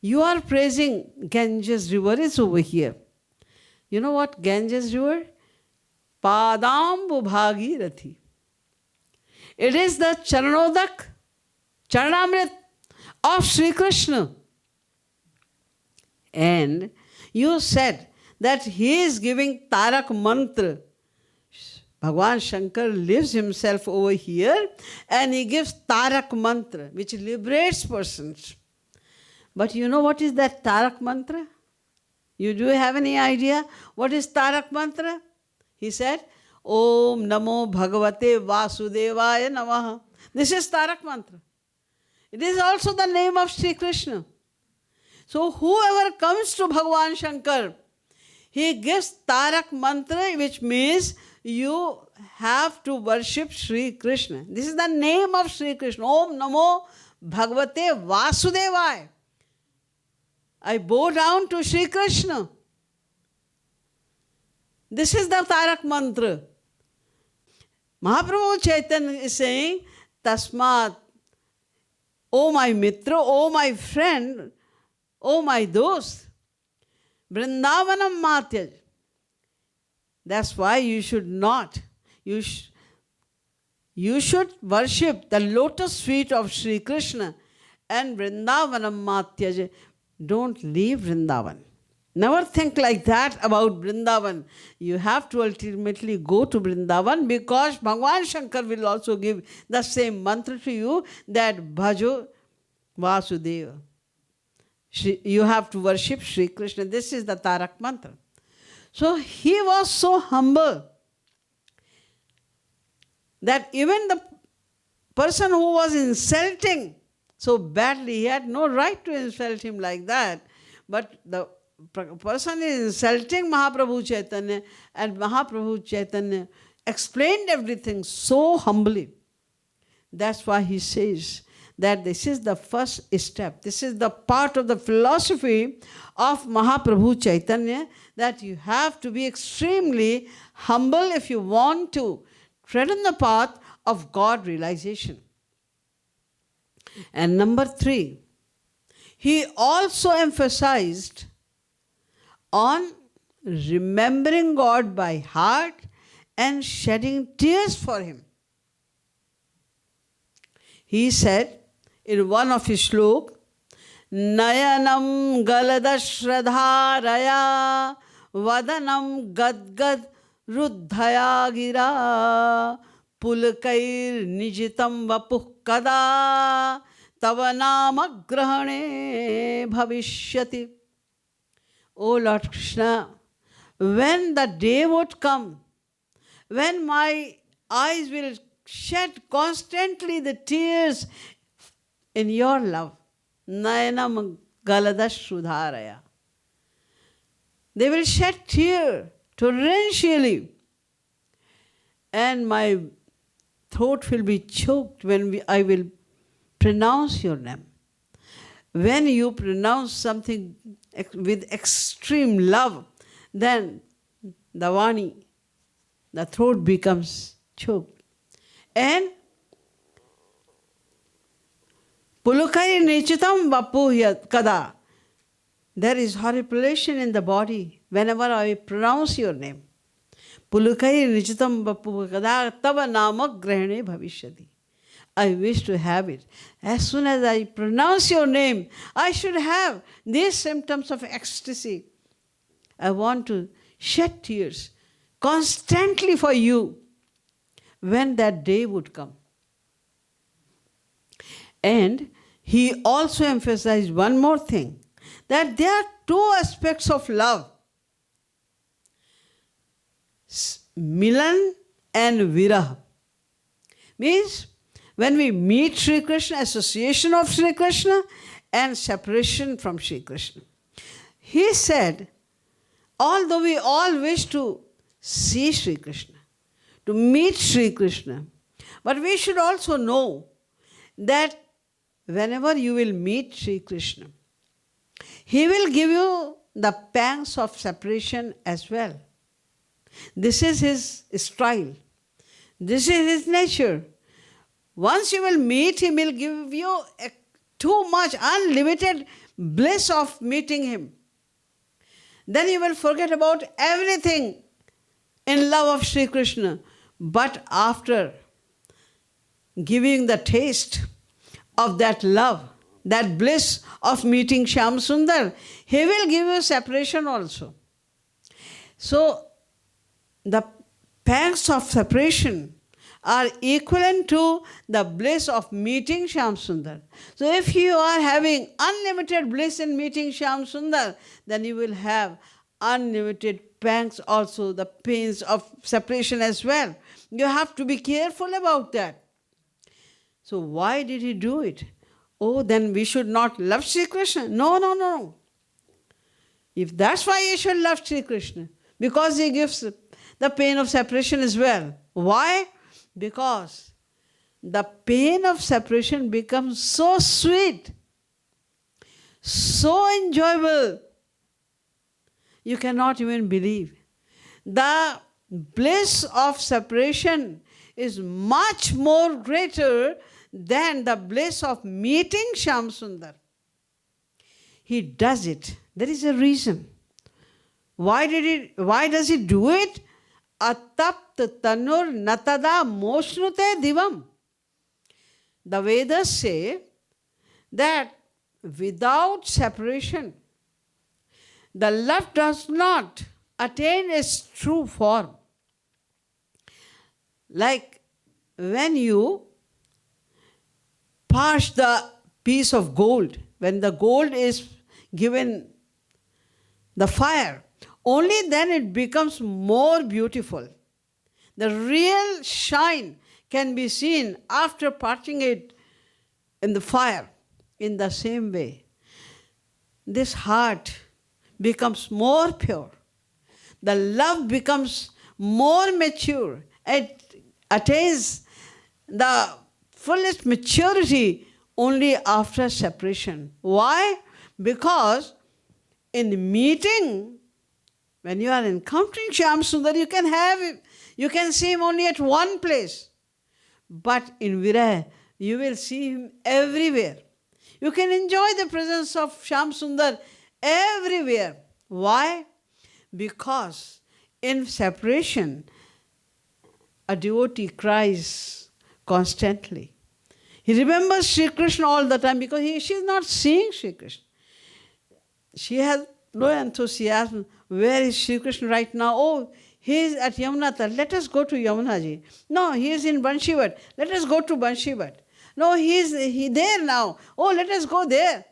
you are praising Ganges River is over here. You know what Ganges River? Padambu Bhagirathi. It is the Charanodak, Charanamrit of Sri Krishna. And you said that he is giving Tarak mantra. Bhagwan Shankar lives himself over here and he gives Tarak mantra, which liberates persons. But you know what is that Tarak mantra? You do have any idea what is Tarak mantra? He said, Om Namo Bhagavate Vasudevaya Namaha. This is Tarak mantra. It is also the name of Sri Krishna. So whoever comes to Bhagwan Shankar, he gives Tarak mantra, which means you have to worship Sri Krishna. This is the name of Sri Krishna. Om Namo Bhagavate Vasudevaya. I bow down to Sri Krishna. This is the Tarak mantra. Mahaprabhu Chaitanya is saying, Tasmat, O my mitra, O my friend, O my dost, Vrindavanam Matyaj. That's why you should not. You should worship the lotus feet of Sri Krishna and Vrindavanam Matyaj. Don't leave Vrindavan. Never think like that about Vrindavan. You have to ultimately go to Vrindavan because Bhagwan Shankar will also give the same mantra to you that Bhajo Vasudeva. You have to worship Sri Krishna. This is the Tarak mantra. So he was so humble that even the person who was insulting so badly, he had no right to insult him like that. But the person is insulting Mahaprabhu Chaitanya, and Mahaprabhu Chaitanya explained everything so humbly. That's why he says that this is the first step. This is the part of the philosophy of Mahaprabhu Chaitanya, that you have to be extremely humble if you want to tread on the path of God realization. And number 3, he also emphasized on remembering God by heart and shedding tears for him. He said in one of his slok, Nayanam galadashradharaya vadanam gadgad ruddhaya gira pulkair nijitam vapuh kada tavanama grahane bhavishyati. O Lord Krishna, when the day would come, when my eyes will shed constantly the tears in your love, Nayanam Galadashrudharaya. They will shed tears torrentially, and my throat will be choked when I will pronounce your name. When you pronounce something with extreme love, then the Vani, the throat becomes choked. And Pulukari Nichitam Vapuhyat Kada. There is horripilation in the body whenever I pronounce your name. Pulukari Nichitam Vapuhyat Kada Tava Namak Grahane Bhavishyati. I wish to have it. As soon as I pronounce your name, I should have these symptoms of ecstasy. I want to shed tears constantly for you when that day would come. And he also emphasized one more thing, that there are two aspects of love, Milan and Viraha. Means when we meet Sri Krishna, association of Sri Krishna and separation from Sri Krishna. He said, although we all wish to see Sri Krishna, to meet Sri Krishna, but we should also know that whenever you will meet Sri Krishna, he will give you the pangs of separation as well. This is his style. This is his nature. Once you will meet him, he will give you too much unlimited bliss of meeting him. Then you will forget about everything in love of Sri Krishna. But after giving the taste of that love, that bliss of meeting Shyam Sundar, he will give you separation also. So the pangs of separation are equivalent to the bliss of meeting Shyam Sundar. So if you are having unlimited bliss in meeting Shyam Sundar, then you will have unlimited pangs also, the pains of separation as well. You have to be careful about that. So why did he do it? Oh, then we should not love Sri Krishna. No. If that's why you should love Sri Krishna, because he gives the pain of separation as well. Why? Because the pain of separation becomes so sweet, so enjoyable, you cannot even believe. The bliss of separation is much more greater than the bliss of meeting Shyam Sundar. He does it. There is a reason. Why does he do it? Atapt tanur natada moshnute divam. The Vedas say that without separation, the love does not attain its true form. Like when you parch the piece of gold, when the gold is given the fire, only then it becomes more beautiful. The real shine can be seen after parching it in the fire. In the same way, this heart becomes more pure. The love becomes more mature. It attains the fullest maturity only after separation. Why? Because in meeting, when you are encountering Shyam Sundar, you can see him only at one place. But in Viraya, you will see him everywhere. You can enjoy the presence of Shyam Sundar everywhere. Why? Because in separation, a devotee cries constantly. He remembers Sri Krishna all the time because she is not seeing Sri Krishna. She has no enthusiasm. Where is Sri Krishna right now? Oh, he is at Yamunata. Let us go to Yamunaji. No, he is in Banchary. Let us go to Banchary. No, he is there now. Oh, let us go there.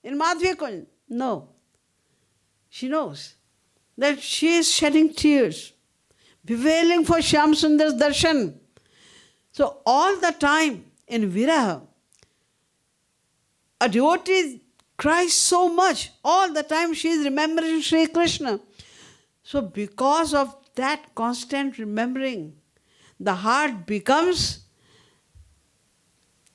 In Madhya Kunj. No. she knows that she is shedding tears, bewailing for Shyam Sundar's darshan. So all the time in viraha, a devotee cries so much. All the time she is remembering Sri Krishna. So because of that constant remembering, the heart becomes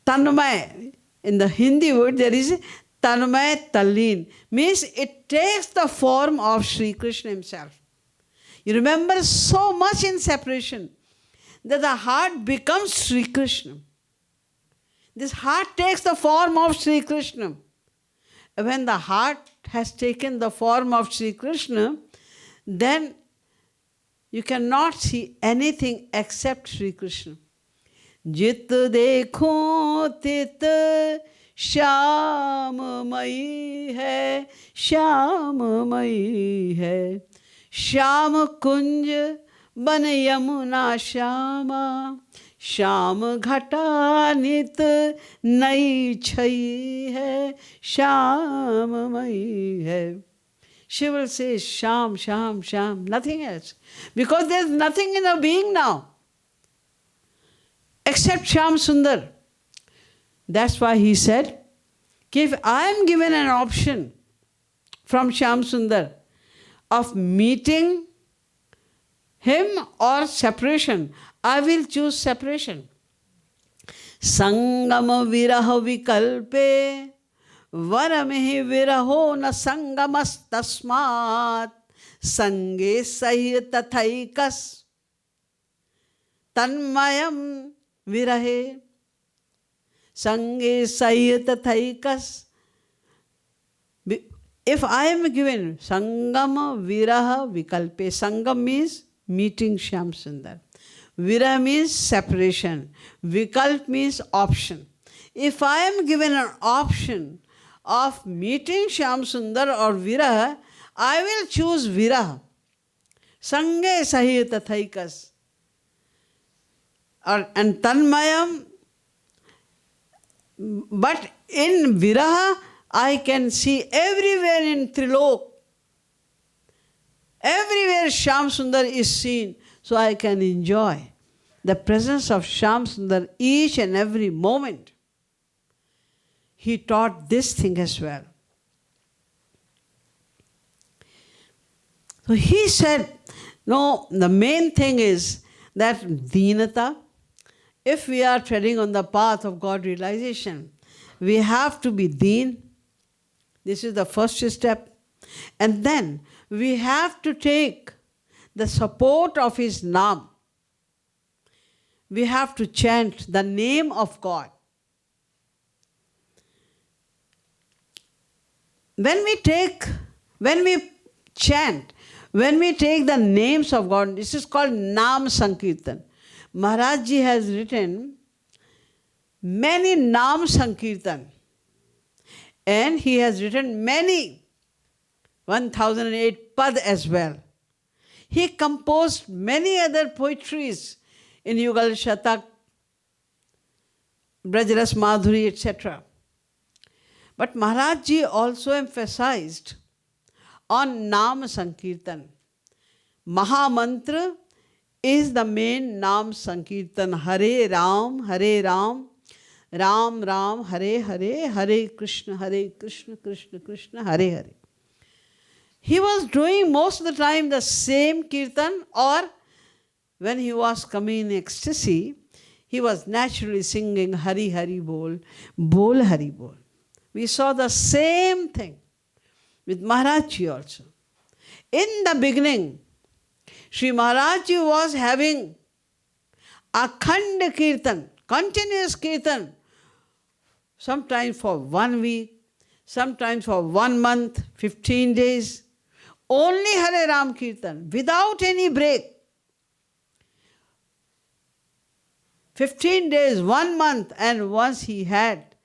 tanmay. In the Hindi word there is tanmay talleen. Means it takes the form of Sri Krishna himself. You remember so much in separation that the heart becomes Sri Krishna. This heart takes the form of Sri Krishna. When the heart has taken the form of Sri Krishna, then you cannot see anything except Sri Krishna. Jit dekho tit shyamamayi hai, shyamamayi hai. Shyam kunj ban yamuna shyama, Shyam घटा नित नई छई है, श्याम मई है. She will say Sham, Sham, Sham, nothing else. Because there is nothing in her being now except Shyam Sundar. That's why he said, if I am given an option from Shyam Sundar of meeting him or separation, I will choose separation. Sangama viraha vikalpe varamehi viraho na sangamas tasmat sange sahi tathaikas tanmayam virahe sange sahi tathaikas. If I am given sangama viraha vikalpe, sangam means meeting Shyam Sundar. Viraha means separation. Vikalp means option. If I am given an option of meeting Shyam Sundar or viraha, I will choose viraha. Sange sahi tathaikas. And tanmayam. But in viraha, I can see everywhere in Trilok. Everywhere Shyam Sundar is seen. So I can enjoy the presence of Shyam Sundar each and every moment. He taught this thing as well. So he said, no, the main thing is that deenata, if we are treading on the path of God realization, we have to be deen. This is the first step. And then we have to take the support of his Naam. We have to chant the name of God. When we chant, when we take the names of God, this is called Naam Sankirtan. Maharaj Ji has written many Naam Sankirtan. And he has written many 1008 Pad as well. He composed many other poetries in Yugal Shatak, Brajras Madhuri, etc. But Maharaj Ji also emphasized on Naam Sankirtan. Mahamantra is the main Naam Sankirtan. Hare Ram, Ram Ram, Hare Hare, Hare Krishna, Krishna Krishna, Hare Hare. He was doing most of the time the same kirtan, or when he was coming in ecstasy, he was naturally singing Hari Hari Bol, Bol Hari Bol. We saw the same thing with Maharaj Ji also. In the beginning, Shri Maharaj Ji was having Akhand Kirtan, continuous Kirtan, sometimes for 1 week, sometimes for 1 month, 15 days. Only Hare Ram Kirtan, without any break. 15 days, 1 month, and once he had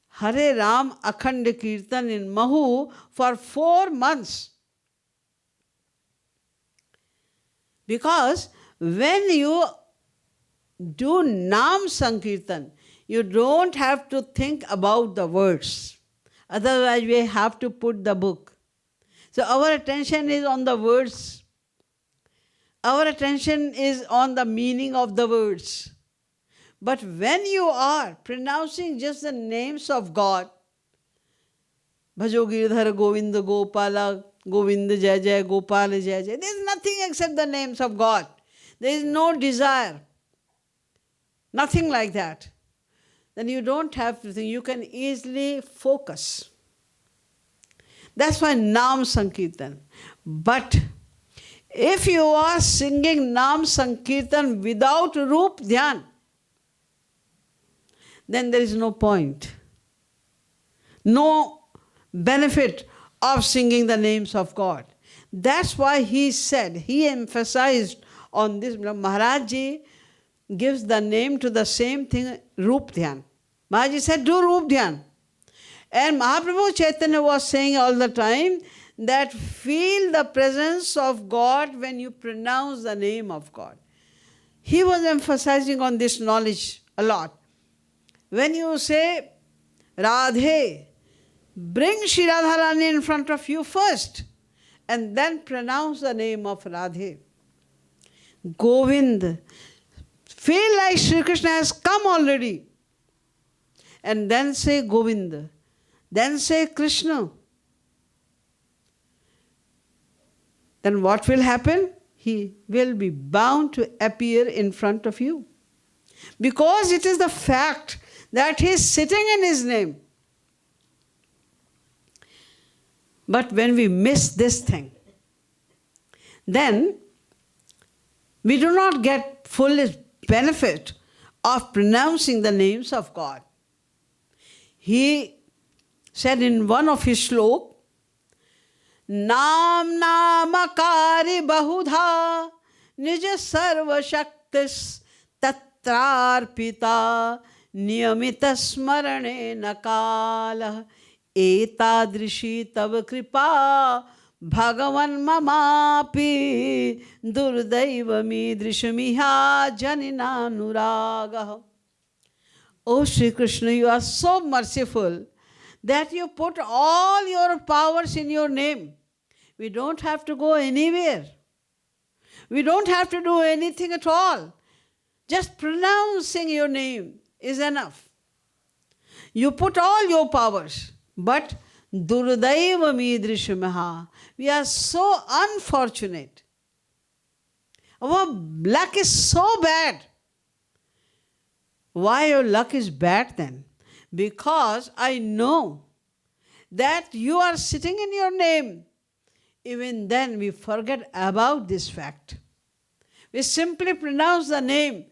Hare Ram Akhand Kirtan in Mahu for 4 months. Because when you do Naam Sankirtan, you don't have to think about the words. Otherwise, we have to put the book. So our attention is on the words. Our attention is on the meaning of the words. But when you are pronouncing just the names of God, Bhajo Girdhar Govinda Gopala, Govinda Jai Jai, Gopala Jai Jai, there is nothing except the names of God. There is no desire. Nothing like that. Then you don't have to think, you can easily focus. That's why Nam Sankirtan. But if you are singing Nam Sankirtan without Roop Dhyan, then there is no point. No benefit of singing the names of God. That's why he said, he emphasized on this. Maharaj Ji gives the name to the same thing, Roop Dhyan. Maharaj Ji said, do Roop Dhyan. And Mahaprabhu Chaitanya was saying all the time that feel the presence of God when you pronounce the name of God. He was emphasizing on this knowledge a lot. When you say Radhe, bring Shri Radharani in front of you first and then pronounce the name of Radhe. Govind, feel like Shri Krishna has come already. And then say Govinda. Then say Krishna. Then what will happen? He will be bound to appear in front of you. Because it is the fact that he is sitting in his name. But when we miss this thing, then we do not get full benefit of pronouncing the names of God. He said in one of his slok, Nam namakari bahudha nija sarva shaktis tatrarpita niyamita smarane nakala etadrishi tava kripa bhagavan mamapi durdaiva midrishamiha janina nuraga. Oh Shri Krishna, you are so merciful that you put all your powers in your name. We don't have to go anywhere. We don't have to do anything at all. Just pronouncing your name is enough. You put all your powers. But Durdaiva midrishamaha, we are so unfortunate. Our luck is so bad. Why your luck is bad then? Because I know that you are sitting in your name. Even then we forget about this fact. We simply pronounce the name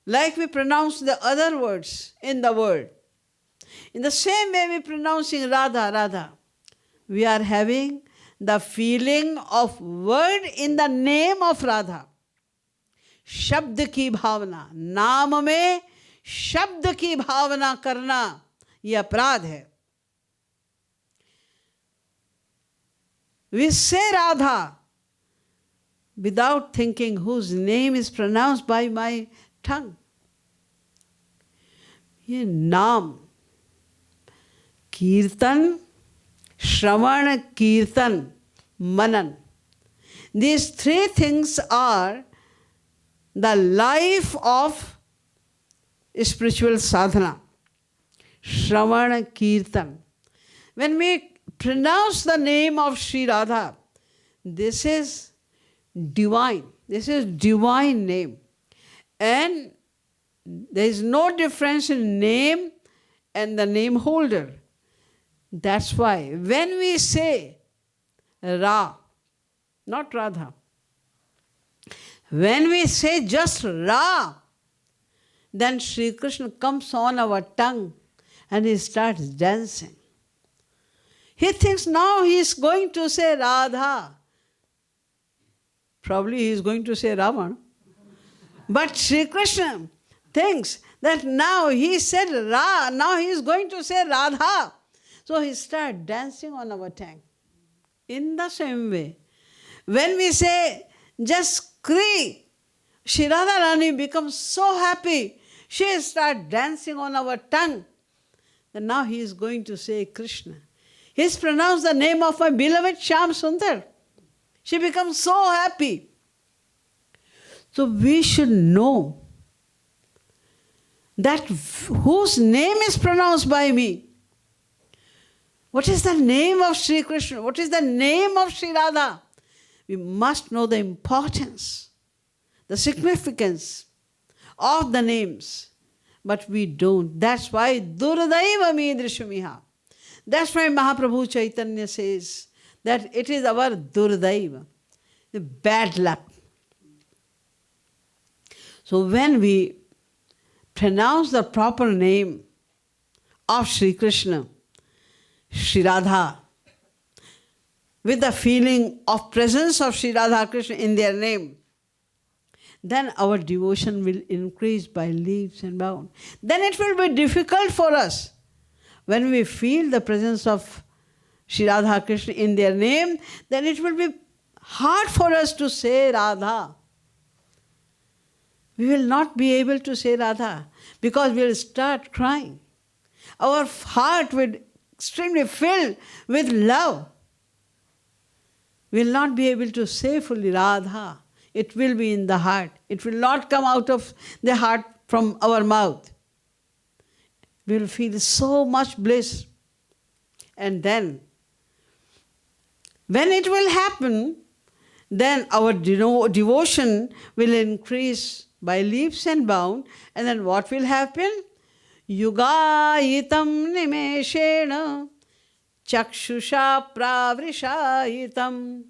like we pronounce the other words in the word. In the same way we pronouncing Radha, Radha. We are having the feeling of word in the name of Radha. Shabd ki bhavana. Naam mein शब्द की भावना करना ये अपराध है. We say Radha without thinking whose name is pronounced by my tongue. ये नाम, कीर्तन, श्रवण, कीर्तन, manan. These three things are the life of spiritual sadhana. Shravana, Kirtan. When we pronounce the name of Sri Radha, this is divine. This is divine name. And there is no difference in name and the name holder. That's why when we say Ra, not Radha, when we say just Ra, then Sri Krishna comes on our tongue and he starts dancing. He thinks now he is going to say Radha. Probably he is going to say Ravan. But Sri Krishna thinks that now he said Ra, now he is going to say Radha. So he starts dancing on our tongue. In the same way, when we say just Kri, Shri Radharani becomes so happy. She starts dancing on our tongue. And now he is going to say Krishna. He's pronounced the name of my beloved Shyam Sundar. She becomes so happy. So we should know that whose name is pronounced by me. What is the name of Sri Krishna? What is the name of Sri Radha? We must know the importance, the significance of the names. But we don't. That's why Durdaiva Midrishumiha. That's why Mahaprabhu Chaitanya says that it is our Durdaiva, the bad luck. So when we pronounce the proper name of Sri Krishna, Sri Radha, with the feeling of presence of Sri Radha Krishna in their name, then our devotion will increase by leaps and bounds. Then it will be difficult for us. When we feel the presence of Sri Radha Krishna in their name, then it will be hard for us to say Radha. We will not be able to say Radha because we will start crying. Our heart will extremely filled with love. We will not be able to say fully Radha. It will be in the heart. It will not come out of the heart from our mouth. We will feel so much bliss. And then, when it will happen, then our devotion will increase by leaps and bounds. And then what will happen? Yugayitam nimeshena chakshusha pravrishayitam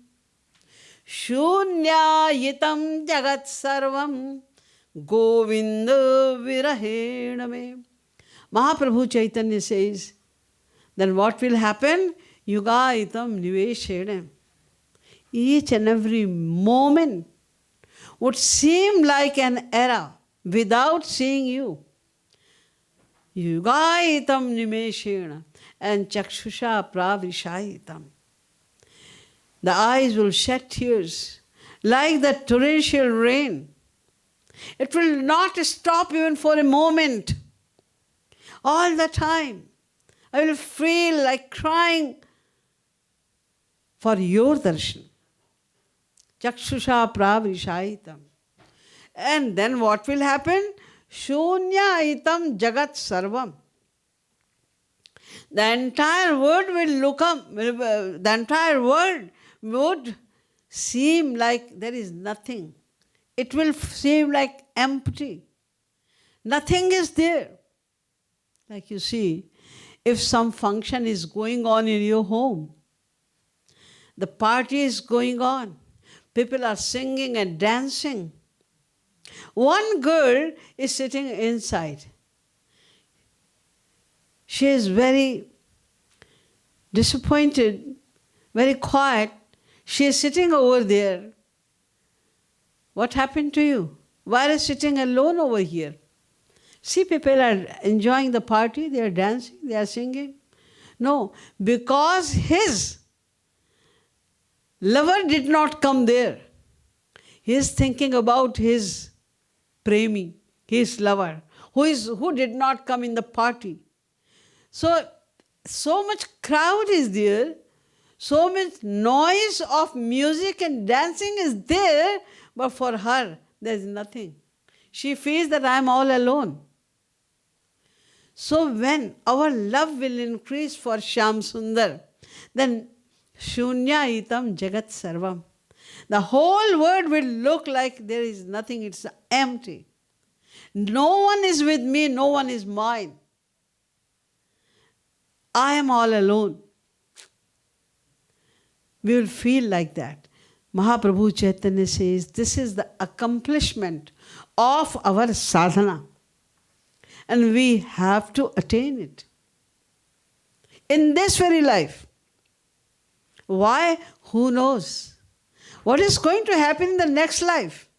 shunyayitam jagat sarvam govinda virahena me. Mahaprabhu Chaitanya says, then what will happen? Yugayitam niveshena. Each and every moment would seem like an era without seeing you. Yugayitam nimeshena and chakshusha pravrishayitam. The eyes will shed tears like the torrential rain. It will not stop even for a moment. All the time, I will feel like crying for your darshan. Chakshusha pravrishayitam. And then what will happen? Shunyayitam jagat sarvam. The entire world will look up, the entire world would seem like there is nothing. It will seem like empty. Nothing is there. Like you see, if some function is going on in your home, the party is going on, people are singing and dancing. One girl is sitting inside. She is very disappointed, very quiet. She is sitting over there. What happened to you? Why are you sitting alone over here? See, people are enjoying the party, they are dancing, they are singing. No, because his lover did not come there. He is thinking about his premi, his lover, who did not come in the party. So much crowd is there, so much noise of music and dancing is there, but for her, there is nothing. She feels that I am all alone. So when our love will increase for Shyam Sundar, then Shunyayitam Jagat Sarvam. The whole world will look like there is nothing, it's empty. No one is with me, no one is mine. I am all alone. We will feel like that. Mahaprabhu Chaitanya says this is the accomplishment of our sadhana. And we have to attain it in this very life. Why? Who knows? What is going to happen in the next life?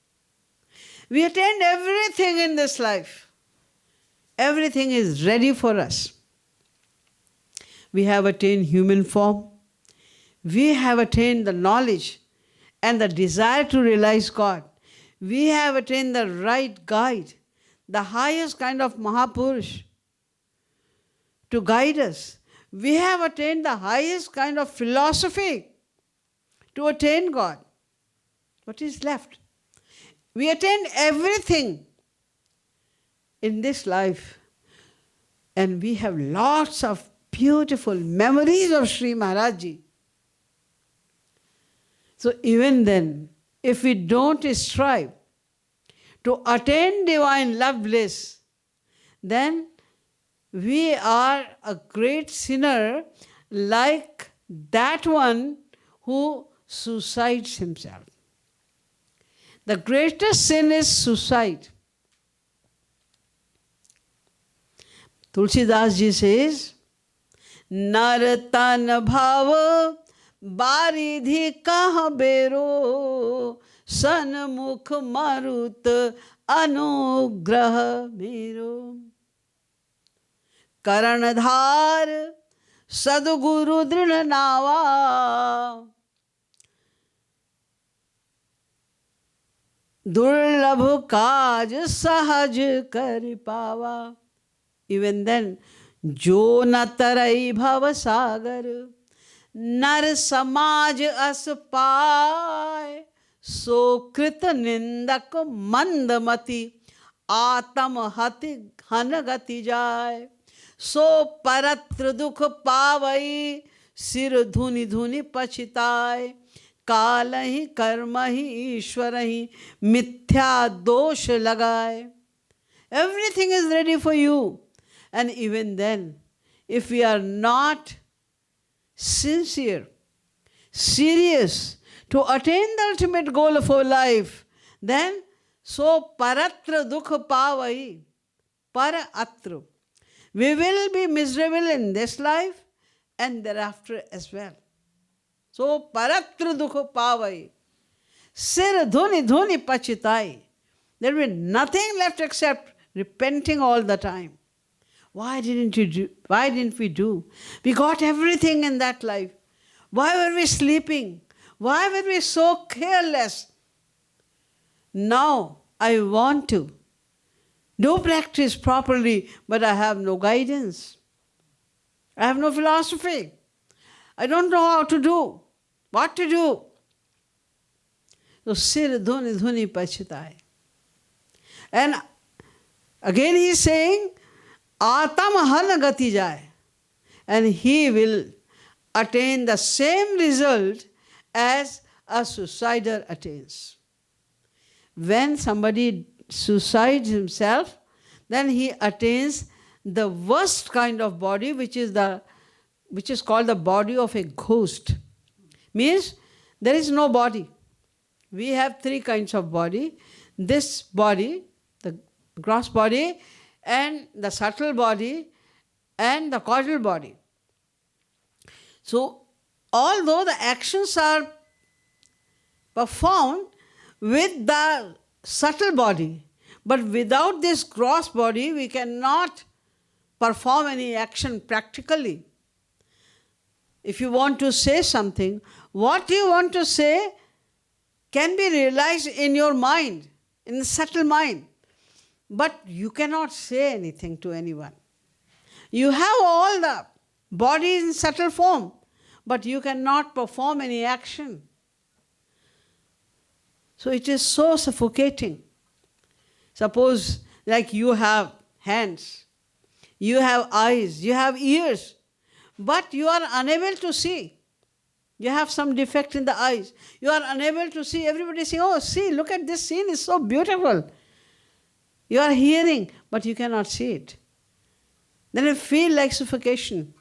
We attain everything in this life. Everything is ready for us. We have attained human form. We have attained the knowledge and the desire to realize God. We have attained the right guide, the highest kind of Mahapurush to guide us. We have attained the highest kind of philosophy to attain God. What is left? We attained everything in this life. And we have lots of beautiful memories of Shri Maharaj Ji. So even then, if we don't strive to attain divine love bliss, then we are a great sinner like that one who suicides himself. The greatest sin is suicide. Tulsidas ji says, Nartan bhav baridhi kah bero sanmukh marut anugrah mero. Karanadhar sadguru dridha nava durlabh kaj sahaj kar pawa. Even then, jo na tarai bhava sagar nar samaj as paay so krit nindak mandamati atam hati hanagati jay so paratra dukh pavai sir dhuni dhuni pachitay kalahi karmahi ishwarahi mithya dosh lagay. Everything is ready for you. And even then, if we are not sincere, serious to attain the ultimate goal of our life, then so paratra dukha pavai, para atra. We will be miserable in this life and thereafter as well. So paratra dukha pavai, sir dhuni dhuni pachitai. There will be nothing left except repenting all the time. Why didn't we do? We got everything in that life. Why were we sleeping? Why were we so careless? Now I want to do practice properly, but I have no guidance. I have no philosophy. I don't know how to do, what to do. So sir dhuni dhuni pachitai. And again he is saying, Atam han gati jai. And he will attain the same result as a suicider attains. When somebody suicides himself, then he attains the worst kind of body, which is called the body of a ghost. Means there is no body. We have three kinds of body. This body, the gross body, and the subtle body, and the causal body. So, although the actions are performed with the subtle body, but without this gross body, we cannot perform any action practically. If you want to say something, what you want to say can be realized in your mind, in the subtle mind. But you cannot say anything to anyone. You have all the body in subtle form, but you cannot perform any action. So it is so suffocating. Suppose like you have hands, you have eyes, you have ears, but you are unable to see. You have some defect in the eyes. You are unable to see. Everybody saying, oh, see, look at this scene, it's so beautiful. You are hearing, but you cannot see it. Then you feel like suffocation.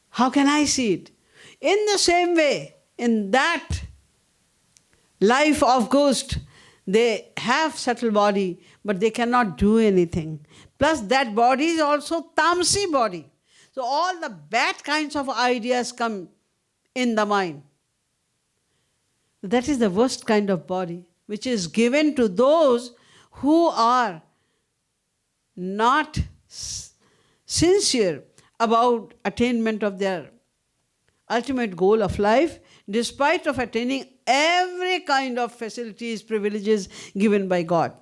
How can I see it? In the same way, in that life of ghost, they have subtle body, but they cannot do anything. Plus that body is also tamsi body. So all the bad kinds of ideas come in the mind. That is the worst kind of body, which is given to those who are not sincere about attainment of their ultimate goal of life, despite of attaining every kind of facilities, privileges given by God.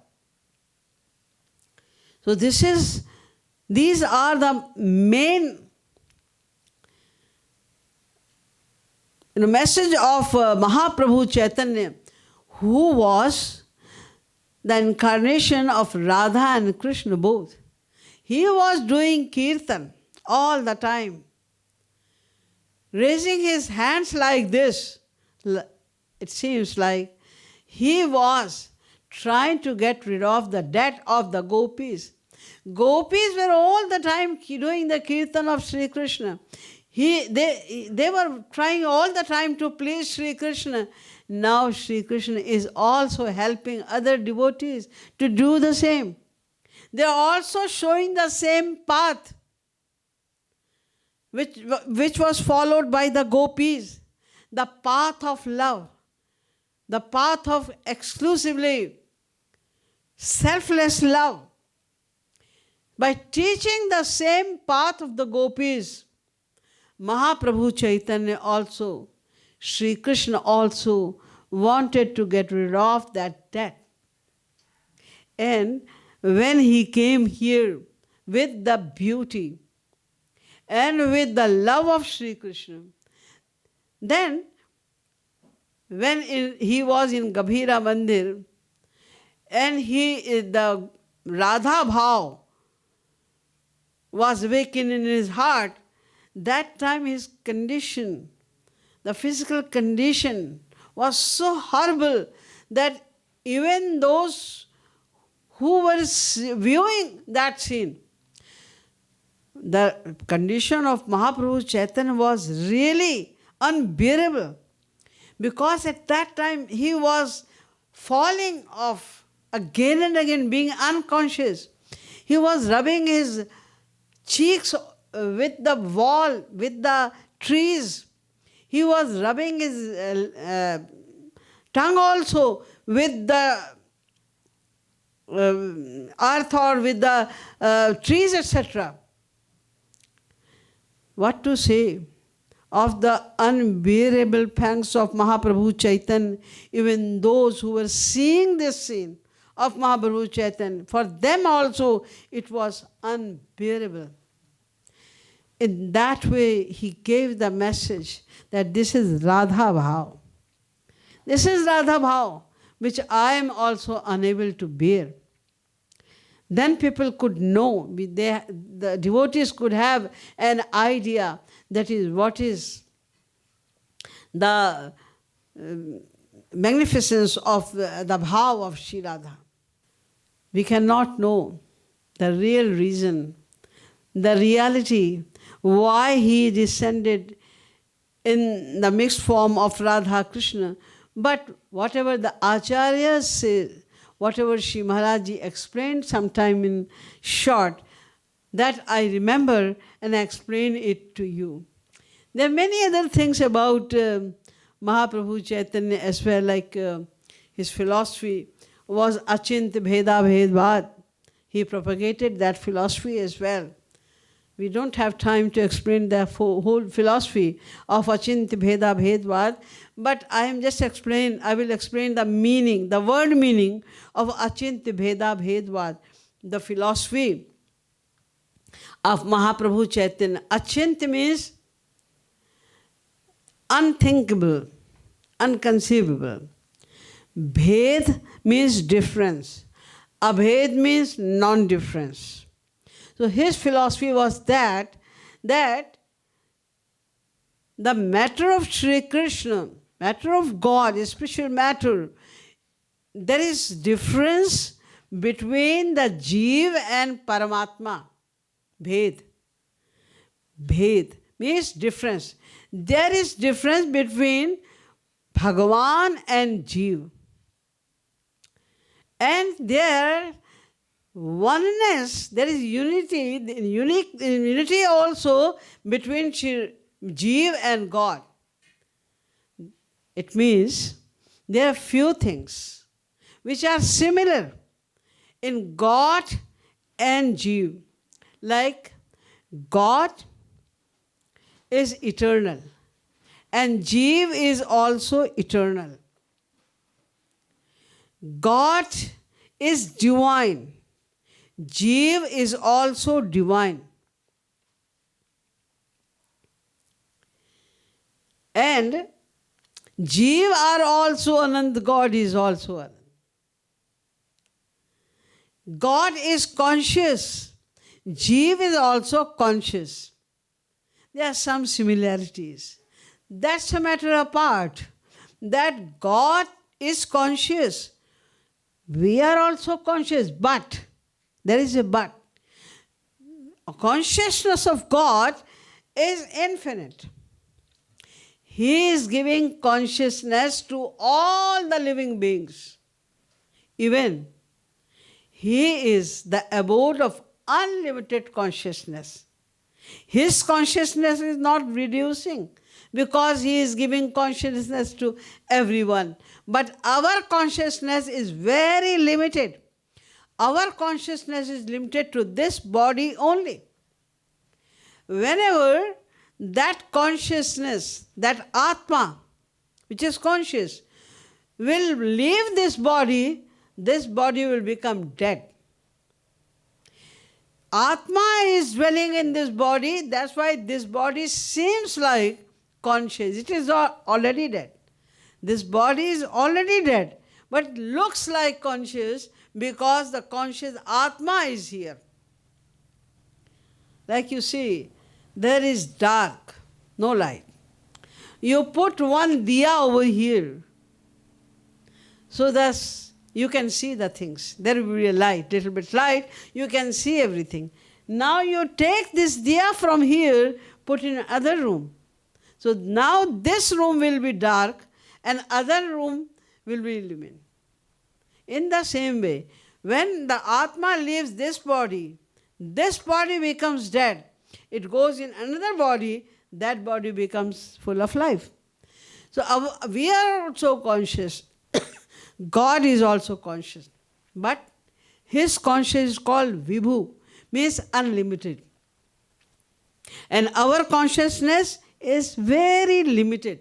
So these are the main message of Mahaprabhu Chaitanya, who was the incarnation of Radha and Krishna both. He was doing kirtan all the time, raising his hands like this. It seems like he was trying to get rid of the debt of the gopis. Gopis were all the time doing the kirtan of Sri Krishna. They were trying all the time to please Sri Krishna. Now Sri Krishna is also helping other devotees to do the same. They are also showing the same path which was followed by the gopis, the path of love, the path of exclusively selfless love. By teaching the same path of the gopis, Mahaprabhu Chaitanya also, Sri Krishna also wanted to get rid of that debt. And when he came here with the beauty and with the love of Sri Krishna, then when he was in Gabhira Mandir and the Radha Bhav was awakened in his heart, that time his condition, the physical condition, was so horrible that even those who were viewing that scene, the condition of Mahaprabhu Chaitanya was really unbearable, because at that time he was falling off again and again, being unconscious. He was rubbing his cheeks with the wall, with the trees. He was rubbing his tongue also with the earth or with the trees, etc. What to say of the unbearable pangs of Mahaprabhu Chaitanya? Even those who were seeing this scene of Mahaprabhu Chaitanya, for them also it was unbearable. In that way, he gave the message that this is Radha Bhav. This is Radha Bhav, which I am also unable to bear. Then people could know, the devotees could have an idea that is what is the magnificence of the Bhav of Shri Radha. We cannot know the real reason, the reality, why he descended in the mixed form of Radha Krishna. But whatever the acharyas say, whatever Shri Maharaj Ji explained sometime in short, that I remember and I explain it to you. There are many other things about Mahaprabhu Chaitanya as well, like his philosophy was Achint Bheda Bhedvad. He propagated that philosophy as well. We don't have time to explain the whole philosophy of Achint Bheda Bhedvad, but I will explain the meaning, the word meaning of Achint Bheda Bhedvad, the philosophy of Mahaprabhu Chaitanya. Achint means unthinkable, unconceivable. Bhed means difference. Abhed means non-difference. So his philosophy was that the matter of Sri Krishna, matter of God, spiritual matter, there is difference between the Jeev and Paramatma. Bhed. Bhed means difference. There is difference between Bhagavan and Jeev. And there oneness, there is unity also between Jeev and God. It means there are few things which are similar in God and Jeev. Like God is eternal and Jeev is also eternal. God is divine. Jeev is also divine. And Jeev are also Anand, God is also Anand. God is conscious. Jeev is also conscious. There are some similarities. That's a matter apart. That God is conscious. We are also conscious, but there is a but. A consciousness of God is infinite. He is giving consciousness to all the living beings. Even He is the abode of unlimited consciousness. His consciousness is not reducing because He is giving consciousness to everyone. But our consciousness is very limited. Our consciousness is limited to this body only. Whenever that consciousness, that Atma, which is conscious, will leave this body will become dead. Atma is dwelling in this body, that's why this body seems like conscious. It is already dead. This body is already dead, but looks like conscious because the conscious Atma is here. Like you see, there is dark, no light. You put one diya over here, so that you can see the things. There will be a light, little bit light, you can see everything. Now you take this diya from here, put in another room. So now this room will be dark and other room will be illuminated. In the same way, when the Atma leaves this body becomes dead. It goes in another body, that body becomes full of life. So we are also conscious. God is also conscious. But His consciousness is called Vibhu, means unlimited. And our consciousness is very limited.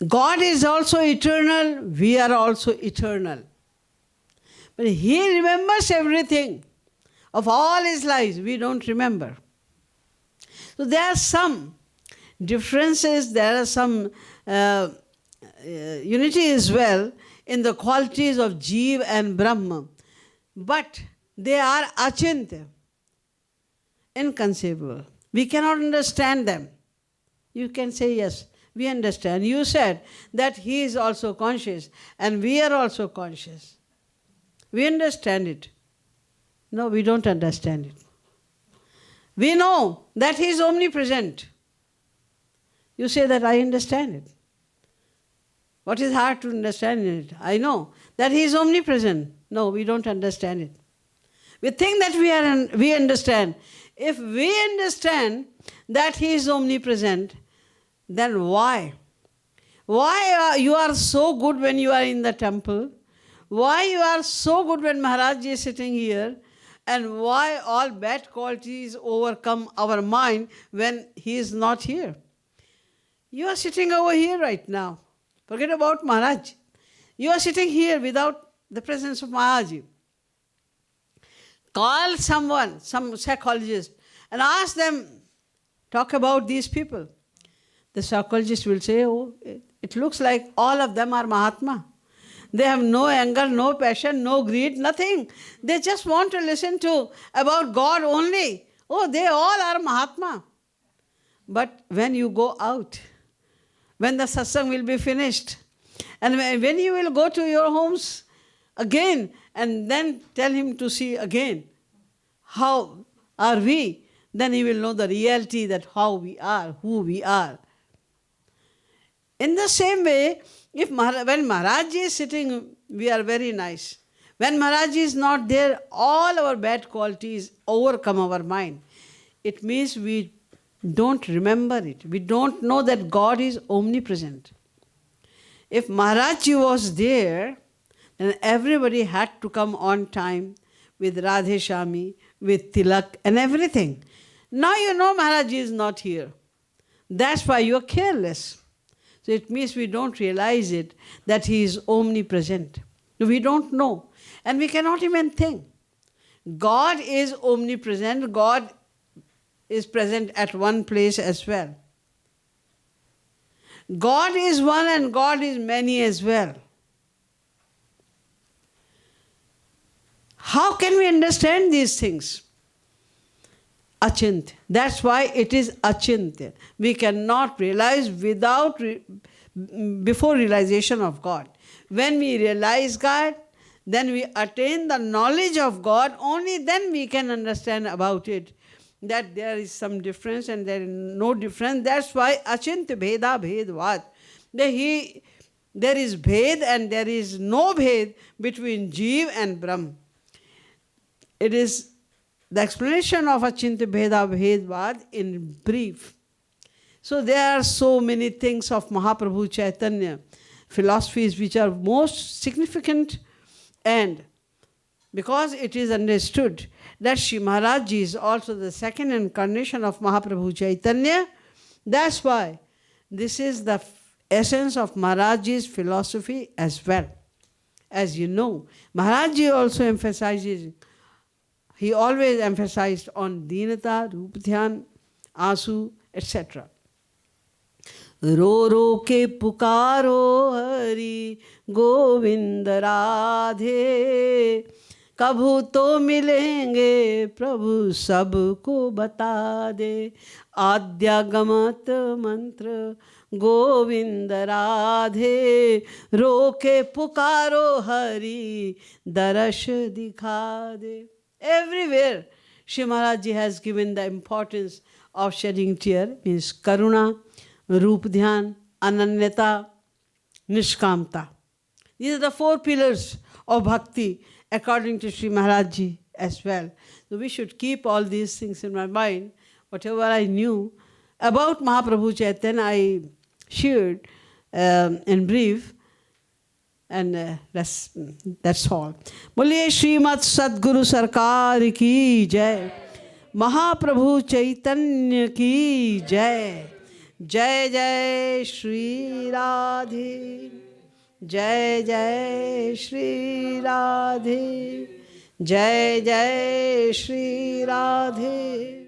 God is also eternal, we are also eternal. But He remembers everything. Of all His lives, we don't remember. So there are some differences, there are some unity as well in the qualities of Jeev and Brahma. But they are achintya, inconceivable. We cannot understand them. You can say, yes, we understand. You said that He is also conscious and we are also conscious. We understand it. No, we don't understand it. We know that He is omnipresent. You say that I understand it. What is hard to understand in it? I know that He is omnipresent. No, we don't understand it. We think that we understand. If we understand that He is omnipresent, then why? Why you are so good when you are in the temple? Why you are so good when Maharaj Ji is sitting here? And why all bad qualities overcome our mind when He is not here? You are sitting over here right now. Forget about Maharaj. You are sitting here without the presence of Maharaj Ji. Call someone, some psychologist, and ask them, talk about these people. The psychologist will say, oh, it looks like all of them are Mahatma. They have no anger, no passion, no greed, nothing. They just want to listen to about God only. Oh, they all are Mahatma. But when you go out, when the satsang will be finished, and when you will go to your homes again, and then tell him to see again, how are we? Then he will know the reality that how we are, who we are. In the same way, when Maharaj Ji is sitting, we are very nice. When Maharaj Ji is not there, all our bad qualities overcome our mind. It means we don't remember it. We don't know that God is omnipresent. If Maharaj Ji was there, then everybody had to come on time with Radhe Shami, with Tilak and everything. Now you know Maharaj Ji is not here. That's why you are careless. So it means we don't realize it, that He is omnipresent. We don't know. And we cannot even think. God is omnipresent. God is present at one place as well. God is one and God is many as well. How can we understand these things? Achintya. That's why it is achintya. We cannot realize before realization of God. When we realize God, then we attain the knowledge of God, only then we can understand about it, that there is some difference and there is no difference. That's why achintya bheda bhedvat. There is bhed and there is no bhed between Jeev and Brahm. It is the explanation of achintya bheda bhedvat in brief. So there are so many things of Mahaprabhu Chaitanya, philosophies which are most significant, and because it is understood that Shri Maharaj Ji is also the second incarnation of Mahaprabhu Chaitanya, that's why this is the essence of Maharaj Ji's philosophy as well. As you know, Maharaj Ji also emphasizes, he always emphasized on Dinata, Rupdhyan, Asu, etc. रो रो के पुकारो हरि गोविंद राधे, कभू तो मिलेंगे प्रभु सबको बता दे, आद्यागमत मंत्र गोविंद राधे, रो के पुकारो हरि दर्श दिखा दे. Everywhere Shri Maharaj Ji has given the importance of shedding tear, means karuna, Rup Dhyan, Ananyata, Nishkamta. These are the 4 pillars of bhakti according to Shri Maharaj Ji as well. So we should keep all these things in my mind. Whatever I knew about Mahaprabhu Chaitanya, I shared in brief, and that's all. Boliye Srimad Sadguru Sarkar ki jai, Mahaprabhu Chaitanya ki jai. जय जय श्री राधे, जय जय श्री राधे, जय जय श्री राधे.